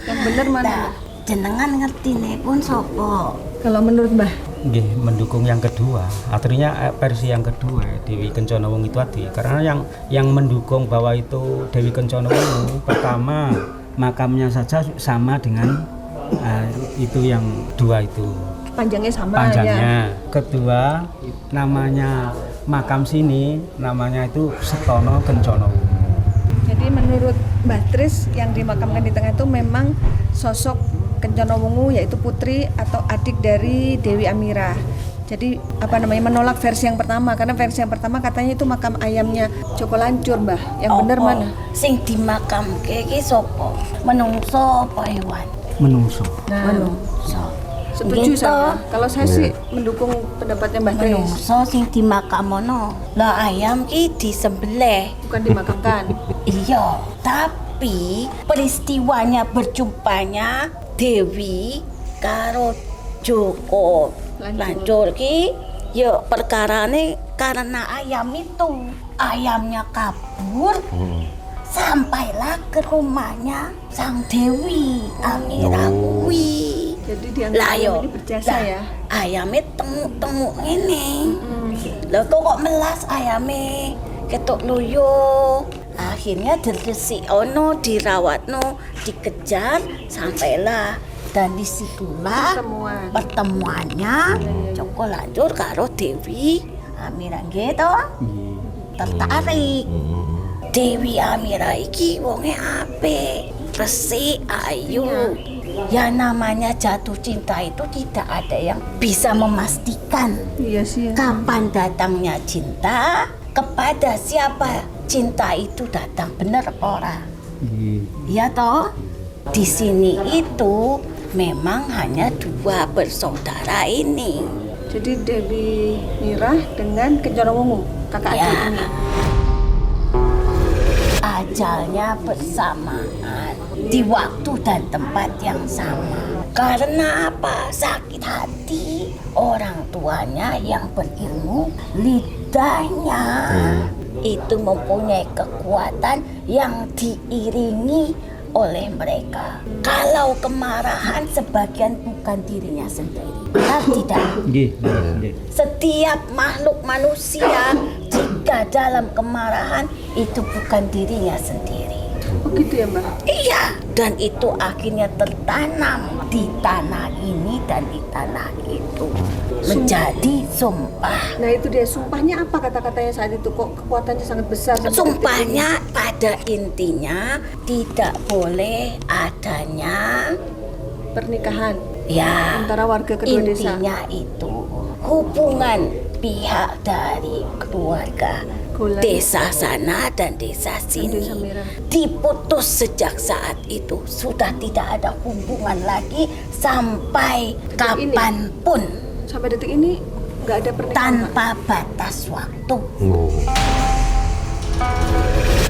Yang benar mana? Mbah? jenengan ngertine pun sopo? Kalau menurut Mbah? Nggih, mendukung yang kedua. Artinya versi yang kedua Dewi Kencana Wungu itu tadi. Karena yang mendukung bahwa itu Dewi Kencana Wungu pertama makamnya saja sama dengan Nah, itu yang dua itu Panjangnya sama ya. panjangnya. Kedua, namanya makam sini namanya itu Setono Kencono Wungu. Jadi menurut Mbah Tris yang dimakamkan di tengah itu memang sosok Kencono Wungu, yaitu putri atau adik dari Dewi Amirah. Jadi menolak versi yang pertama, karena versi yang pertama katanya itu makam ayamnya Joko Lancur, Mbah. Yang benar mana? Sing dimakamke iki sapa? Menungso apa hewan? Menungso. Menungso. Setuju Gitu. sama. Kalau saya sih mendukung pendapatnya Mbah Tris. Menungso sing dimakamono. Lah ayam ki disembelih. Bukan dimakamkan. Iya, tapi peristiwanya berjumpanya Dewi karo Joko Lancur ki ya perkarane karena ayam itu. Ayamnya kabur. Sampailah ke rumahnya Sang Dewi Amirah kuwi. Jadi dianggap Lah yo, ini berjasa ya. ayame temu ini. Lah kok melas ayame ketok loyo. Akhirnya diresik ono, dirawatno, dikejar sampailah dan disitulah pertemuannya Joko Lancur karo Dewi Amirah gitu. Tertarik. Dewi Amirah iki wonge apik, resik, ayu. Ya namanya jatuh cinta itu tidak ada yang bisa memastikan Iya sih ya. kapan datangnya cinta, kepada siapa cinta itu datang, bener apa ora? Iya toh? Di sini itu memang hanya dua bersaudara ini. Jadi Dewi Mirah dengan Kencono Wungu, kakak adik Ya. ini. Ajalnya bersamaan di waktu dan tempat yang sama. Karena apa? Sakit hati orang tuanya yang berilmu, lidahnya itu mempunyai kekuatan yang diiringi oleh mereka. Kalau kemarahan sebagian bukan dirinya sendiri. Benar tidak? Setiap makhluk manusia jika dalam kemarahan itu bukan dirinya sendiri. Oh gitu ya Mbak? Iya, dan itu akhirnya tertanam di tanah ini dan di tanah itu. Menjadi sumpah. Nah itu dia, sumpahnya apa kata-katanya saat itu? Kok kekuatannya sangat besar? sampai Sumpahnya pada intinya tidak boleh adanya pernikahan ya antara warga kedua desa. intinya itu hubungan pihak dari keluarga Golan. desa sana dan desa sini Desa Merah. diputus sejak saat itu, sudah tidak ada hubungan lagi sampai Detik ini? kapanpun Sampai detik ini nggak ada pernikahan. Mbak? tanpa batas waktu.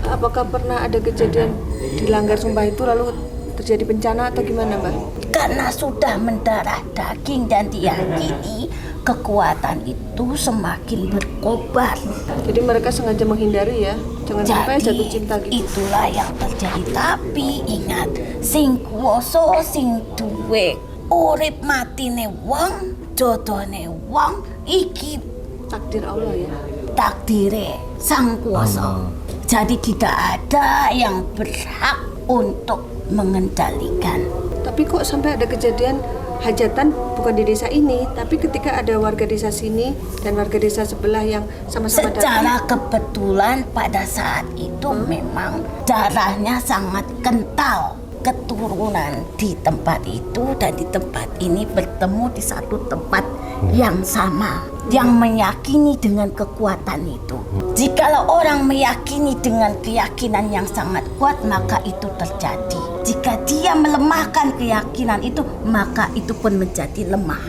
Apakah pernah ada kejadian dilanggar sumpah itu lalu terjadi bencana atau gimana Mbak? Karena sudah mendarah daging dan diyakini kekuatan itu semakin berkobar. Jadi mereka sengaja menghindari ya, jangan sampai jatuh cinta gitu. Itulah yang terjadi. Tapi ingat, sing kuwasa sing duwe urip matine wong, jodone wong iki Takdir Allah ya. takdire sang kuwasa. Jadi tidak ada yang berhak untuk mengendalikan. Tapi kok sampai ada kejadian hajatan bukan di desa ini, tapi ketika ada warga desa sini dan warga desa sebelah yang sama-sama Secara kebetulan pada saat itu memang darahnya sangat kental. Keturunan di tempat itu dan di tempat ini bertemu di satu tempat yang sama, yang meyakini dengan kekuatan itu. Jikalau orang meyakini dengan keyakinan yang sangat kuat, maka itu terjadi. Jika dia melemahkan keyakinan itu, maka itu pun menjadi lemah.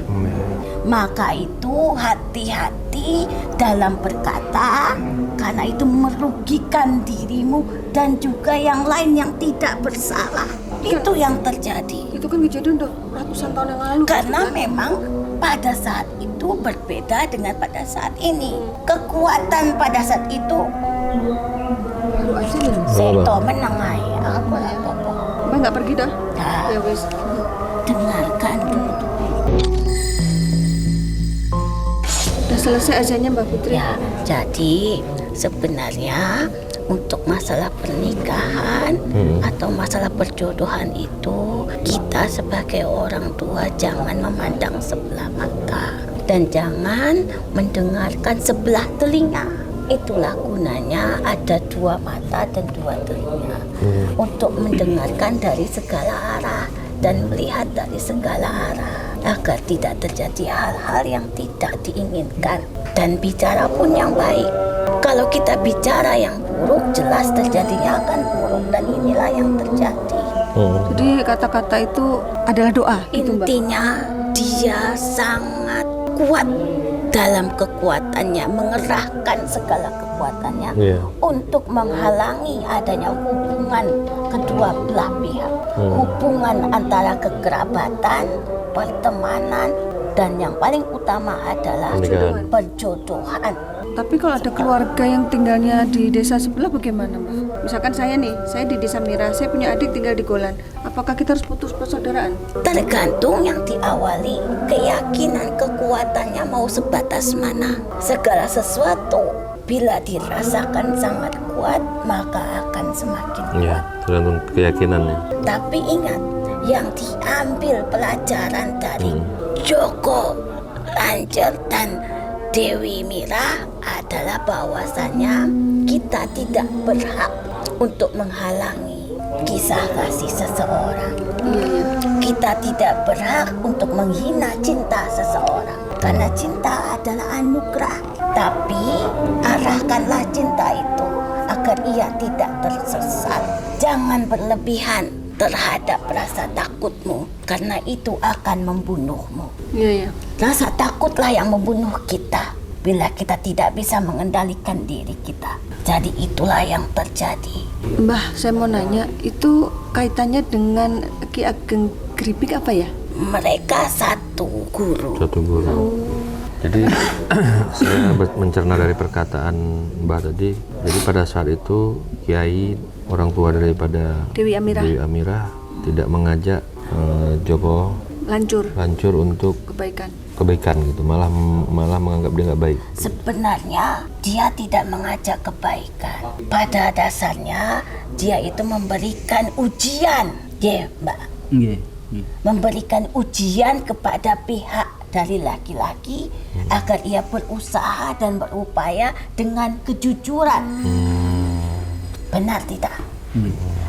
Maka itu hati-hati dalam berkata, karena itu merugikan dirimu dan juga yang lain yang tidak bersalah. Itu yang terjadi. itu kan kejadian udah ratusan tahun yang lalu. Karena kan? memang pada saat itu berbeda dengan pada saat ini. Kekuatan pada saat itu Lalu aja ya. seto menengai apa-apa. Mbak nggak pergi dah? Nah, Ya wes. dengarkan dulu. Udah selesai azannya Mbak Putri. Ya, jadi sebenarnya untuk masalah pernikahan atau masalah perjodohan itu, kita sebagai orang tua jangan memandang sebelah mata dan jangan mendengarkan sebelah telinga. Itulah gunanya ada 2 mata dan 2 telinga untuk mendengarkan dari segala arah dan melihat dari segala arah agar tidak terjadi hal-hal yang tidak diinginkan dan bicara pun yang baik. Kalau kita bicara yang buruk, jelas terjadinya akan buruk dan inilah yang terjadi. Jadi kata-kata itu adalah doa. Itu, Mbak. Intinya dia sangat kuat dalam kekuatannya, mengerahkan segala kekuatannya untuk menghalangi adanya hubungan kedua belah pihak. Hubungan antara kekerabatan, pertemanan, dan yang paling utama adalah perjodohan. Tapi kalau ada keluarga yang tinggalnya di desa sebelah bagaimana, Mbak? Misalkan saya nih, saya di Desa Mira, saya punya adik tinggal di Golan. Apakah kita harus putus persaudaraan? Tergantung yang diawali, keyakinan kekuatannya mau sebatas mana. Segala sesuatu bila dirasakan sangat kuat, maka akan semakin kuat. Tergantung keyakinannya. Tapi ingat, yang diambil pelajaran dari Joko Lancer dan Dewi Mira adalah bahwasanya kita tidak berhak untuk menghalangi kisah kasih seseorang. Kita tidak berhak untuk menghina cinta seseorang karena cinta adalah anugerah. Tapi arahkanlah cinta itu agar ia tidak tersesat. Jangan berlebihan terhadap rasa takutmu karena itu akan membunuhmu. Rasa takutlah yang membunuh kita bila kita tidak bisa mengendalikan diri kita. Jadi itulah yang terjadi. Mbah, saya mau nanya, itu kaitannya dengan Ki Ageng Gripik apa ya? Mereka satu guru. Jadi saya mencerna dari perkataan Mbah tadi. Jadi pada saat itu Kiai, orang tua daripada Dewi Amirah tidak mengajak Joko Lancer untuk kebaikan gitu, malah menganggap dia nggak baik. Sebenarnya dia tidak mengajak kebaikan. Pada dasarnya dia itu memberikan ujian, Mbak. Memberikan ujian kepada pihak dari laki-laki agar ia berusaha dan berupaya dengan kejujuran. Benar tidak?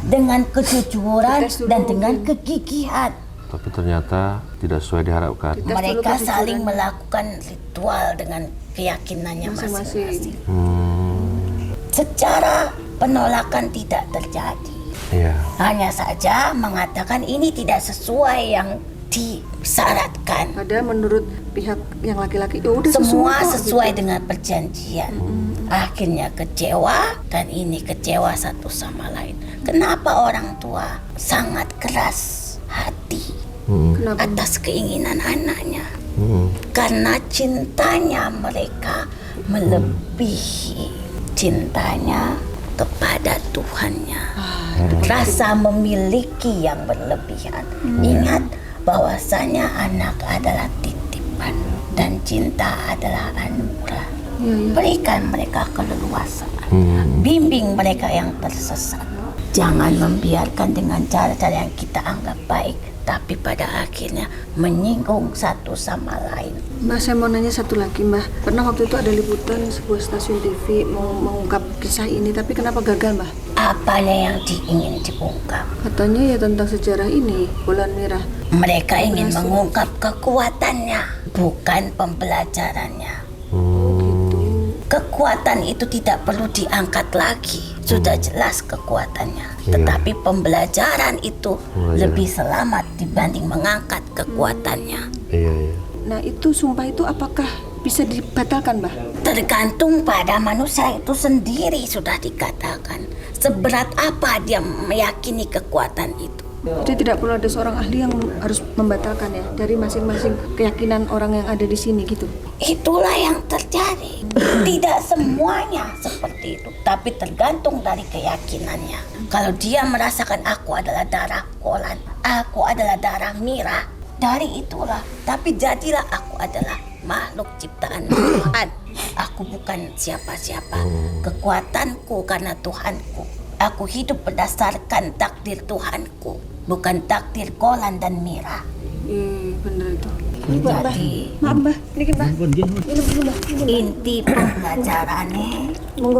Dengan kejujuran dan dengan kegigihan. Tapi ternyata tidak sesuai diharapkan. Mereka saling melakukan ritual dengan keyakinannya masing-masing. Secara penolakan tidak terjadi. Hanya saja mengatakan ini tidak sesuai yang disyaratkan. Padahal menurut pihak yang laki-laki semua sesuai dengan perjanjian. Akhirnya kecewa dan ini kecewa satu sama lain. Kenapa orang tua sangat keras hati atas keinginan anaknya? Karena cintanya mereka melebihi cintanya kepada Tuhannya. Rasa memiliki yang berlebihan. Ingat bahwasanya anak adalah titipan dan cinta adalah anugerah. Berikan mereka keleluasaan. Bimbing mereka yang tersesat. Jangan membiarkan dengan cara-cara yang kita anggap baik, tapi pada akhirnya menyinggung satu sama lain. Mbak, saya mau nanya satu lagi, Mbak. Pernah waktu itu ada liputan sebuah stasiun TV mau mengungkap kisah ini, tapi kenapa gagal, Mbak? Apanya yang ingin diungkap? Katanya ya tentang sejarah ini, Bulan Merah. Mereka ingin mengungkap kekuatannya, bukan pembelajarannya. Kekuatan itu tidak perlu diangkat lagi. Sudah jelas kekuatannya. Tetapi pembelajaran itu lebih selamat dibanding mengangkat kekuatannya. Nah, itu sumpah itu apakah bisa dibatalkan, Mbak? Tergantung pada manusia itu sendiri, sudah dikatakan. Seberat apa dia meyakini kekuatan itu. Jadi tidak perlu ada seorang ahli yang harus membatalkan ya, dari masing-masing keyakinan orang yang ada di sini gitu. Itulah yang terjadi. Tidak semuanya seperti itu, tapi tergantung dari keyakinannya. Kalau dia merasakan aku adalah darah Golan, aku adalah darah Mira, dari itulah. Tapi jadilah aku adalah makhluk ciptaan Tuhan. Aku bukan siapa-siapa. Kekuatanku karena Tuhanku. Aku hidup berdasarkan takdir Tuhanku, bukan takdir Golan dan Mira. Bener itu. Jadi Maaf Mbah, niki Mbah. inti pembelajarannya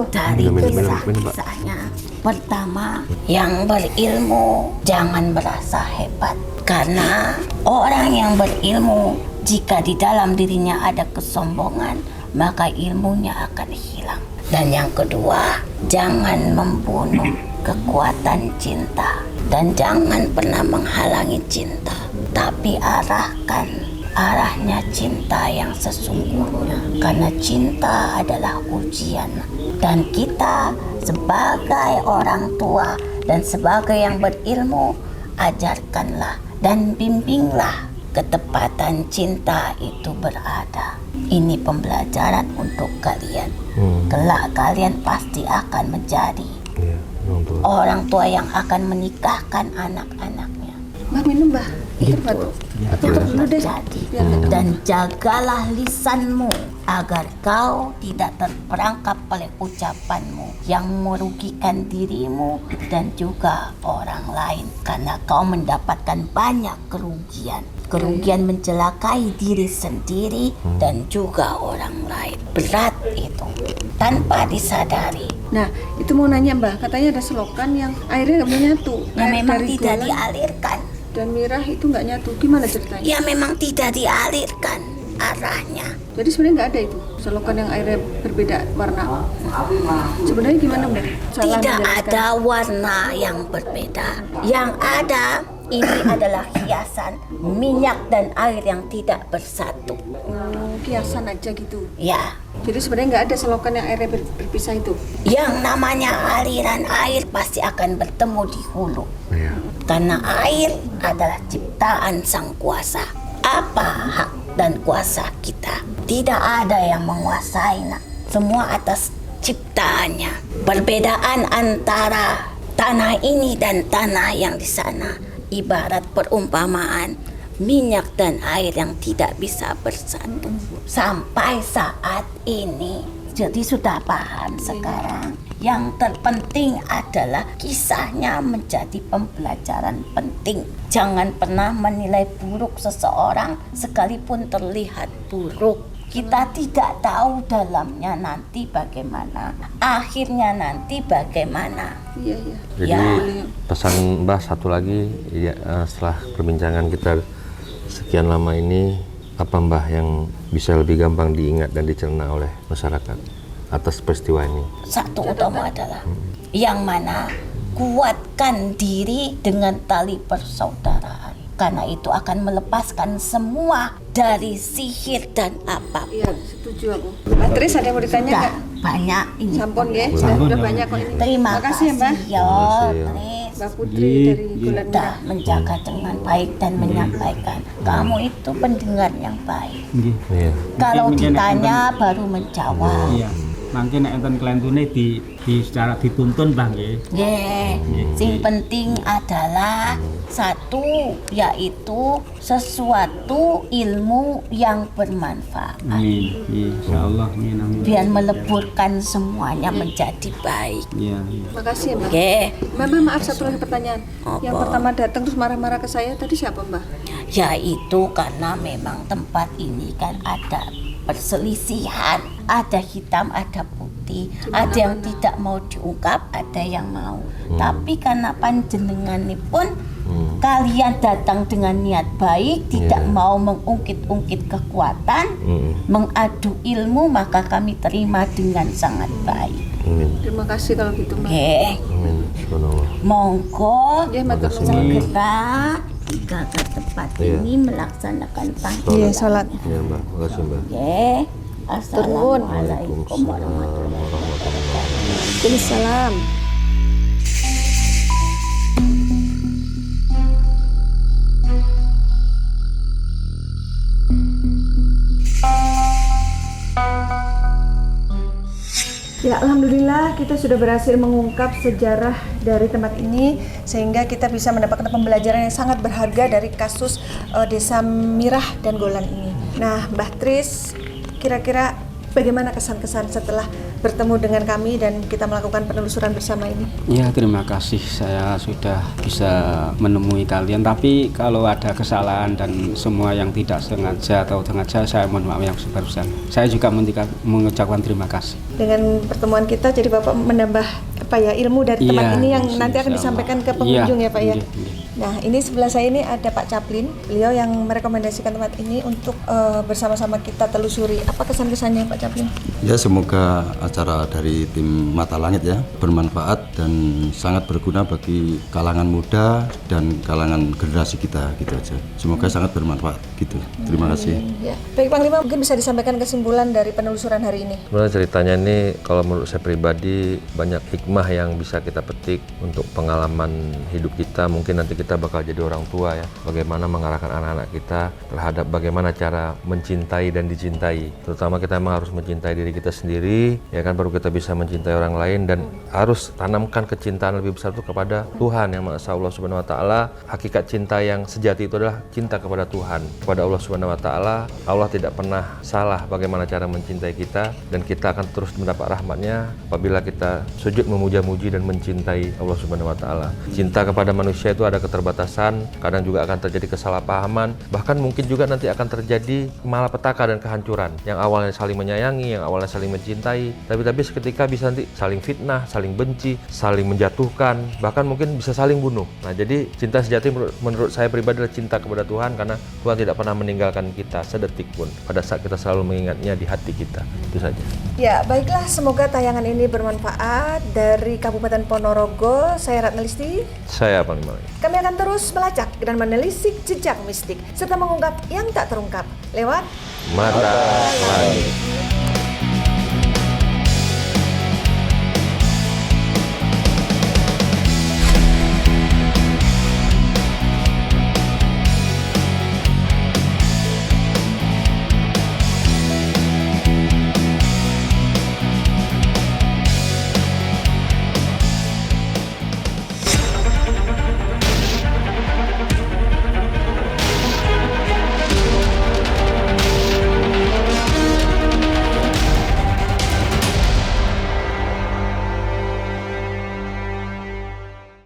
dari kisah-kisahnya. Pertama, yang berilmu jangan merasa hebat. Karena orang yang berilmu, jika di dalam dirinya ada kesombongan, maka ilmunya akan hilang. Dan yang kedua, jangan membunuh kekuatan cinta. Dan jangan pernah menghalangi cinta, tapi arahnya cinta yang sesungguhnya. Karena cinta adalah ujian. Dan kita sebagai orang tua dan sebagai yang berilmu, ajarkanlah dan bimbinglah ketepatan cinta itu berada. Ini pembelajaran untuk kalian. Kelak kalian pasti akan menjadi orang tua yang akan menikahkan anak-anaknya. Mbah minum Mbah. Tutup dulu deh. Dan jagalah lisanmu agar kau tidak terperangkap oleh ucapanmu yang merugikan dirimu dan juga orang lain, karena kau mendapatkan banyak kerugian mencelakai diri sendiri dan juga orang lain. Berat itu tanpa disadari. Nah, itu mau nanya Mbah, katanya ada selokan yang airnya nggak menyatu. Ya Air memang dari tidak Golan dialirkan. dan Mirah itu nggak nyatu. Gimana ceritanya? Ya memang tidak dialirkan arahnya. Jadi sebenarnya nggak ada itu selokan yang airnya berbeda warna. Sebenarnya gimana Mbak? Salah Tidak menjelaskan. ada warna yang berbeda. Yang ada ini adalah hiasan minyak dan air yang tidak bersatu. Kiasan aja gitu. Ya, Jadi sebenarnya nggak ada selokan yang airnya berpisah itu. yang namanya aliran air pasti akan bertemu di hulu. Karena air adalah ciptaan Sang Kuasa. Apa hak dan kuasa kita? Tidak ada yang menguasai, nak. Semua atas ciptaannya. Perbedaan antara tanah ini dan tanah yang di sana ibarat perumpamaan minyak dan air yang tidak bisa bersatu. Sampai saat ini, jadi sudah paham sekarang. Yang terpenting adalah kisahnya menjadi pembelajaran penting. Jangan pernah menilai buruk seseorang sekalipun terlihat buruk. Kita tidak tahu dalamnya nanti bagaimana, akhirnya nanti bagaimana. Iya. Jadi Ya. pesan Mbah satu lagi ya, setelah perbincangan kita sekian lama ini, apa Mbah yang bisa lebih gampang diingat dan dicerna oleh masyarakat atas peristiwa ini? Satu utama adalah yang mana kuatkan diri dengan tali persaudaraan. Karena itu akan melepaskan semua dari sihir dan apapun. Iya, setuju aku. Mbak Tris ada yang mau ditanya Sudah nggak? banyak ini. Sampun ya, sudah banyak kok ini. Terima kasih ya Mbak. ya, kasih, ya. Tris. Mbak Putri dari Golan Sudah Mirah. menjaga dengan baik dan menyampaikan. Kamu itu pendengar yang baik. Iya. Kalau Mungkin ditanya baru menjawab. Iya. Mangke nek enten klentune di secara dituntun Bang nggih. Sing penting adalah satu, yaitu sesuatu ilmu yang bermanfaat. Amin. Insyaallah amin amin. Biar meleburkan semuanya menjadi baik. Iya. Makasih ya Mbak. Oke, Mbak, maaf satu lagi pertanyaan. Yang Apa? pertama datang terus marah-marah ke saya tadi siapa Mbak? yaitu karena memang tempat ini kan ada perselisihan, ada hitam, ada putih, ada yang tidak mau diungkap, ada yang mau. Tapi karena panjenengan ini pun kalian datang dengan niat baik, tidak mau mengungkit-ungkit kekuatan, mengadu ilmu, maka kami terima dengan sangat baik. Amin. Terima kasih kalau gitu Mbak. Oke, Amin. Subhanallah. monggo Ya, matur nuwun. segera jika ke tempat ini melaksanakan panggilan. Iya, sholat. Ya Mbak, makasih Mbak. Oke, assalamualaikum warahmatullahi wabarakatuh. Waalaikumsalam. Ya, alhamdulillah kita sudah berhasil mengungkap sejarah dari tempat ini sehingga kita bisa mendapatkan pembelajaran yang sangat berharga dari kasus Desa Mirah dan Golan ini. Nah, Mbah Tris, kira-kira Bagaimana kesan-kesan setelah bertemu dengan kami dan kita melakukan penelusuran bersama ini? Ya, terima kasih saya sudah bisa menemui kalian. Tapi kalau ada kesalahan dan semua yang tidak sengaja atau sengaja, saya mohon maaf yang sebesar-besar. Saya juga mengucapkan terima kasih. Dengan pertemuan kita, jadi Bapak menambah ilmu dari tempat ini yang nanti akan disampaikan ke pengunjung ya Pak ya. Nah, ini sebelah saya ini ada Pak Caplin. Beliau yang merekomendasikan tempat ini untuk bersama-sama kita telusuri. Apa kesan-kesannya Pak Caplin? Ya, semoga acara dari tim Mata Langit ya bermanfaat dan sangat berguna bagi kalangan muda dan kalangan generasi kita gitu aja. Semoga sangat bermanfaat gitu. Terima kasih. Ya. Baik Panglima, mungkin bisa disampaikan kesimpulan dari penelusuran hari ini. Sebenarnya ceritanya ini kalau menurut saya pribadi banyak hikmah yang bisa kita petik untuk pengalaman hidup kita. Mungkin nanti kita bakal jadi orang tua ya. Bagaimana mengarahkan anak-anak kita terhadap bagaimana cara mencintai dan dicintai. Terutama kita memang harus mencintai diri kita sendiri, ya kan, baru kita bisa mencintai orang lain, dan harus tanamkan kecintaan lebih besar itu kepada Tuhan yang Maha Esa, Allah Subhanahu wa taala. Hakikat cinta yang sejati itu adalah cinta kepada Tuhan, kepada Allah Subhanahu wa taala. Allah tidak pernah salah bagaimana cara mencintai kita, dan kita akan terus mendapat rahmatnya apabila kita sujud memuja-muji dan mencintai Allah Subhanahu wa taala. Cinta kepada manusia itu ada keterbatasan, kadang juga akan terjadi kesalahpahaman, bahkan mungkin juga nanti akan terjadi malapetaka dan kehancuran. Yang awalnya saling menyayangi, yang awalnya saling mencintai, tapi seketika bisa nanti saling fitnah, saling benci, saling menjatuhkan, bahkan mungkin bisa saling bunuh. Nah, jadi cinta sejati menurut saya pribadi adalah cinta kepada Tuhan, karena Tuhan tidak pernah meninggalkan kita sedetik pun pada saat kita selalu mengingatnya di hati kita. Itu saja. Ya, baiklah, semoga tayangan ini bermanfaat. Dari Kabupaten Ponorogo, saya Ratna Listi. Saya Panglima. Kami akan terus melacak dan menelisik jejak mistik serta mengungkap yang tak terungkap lewat Mata Langit.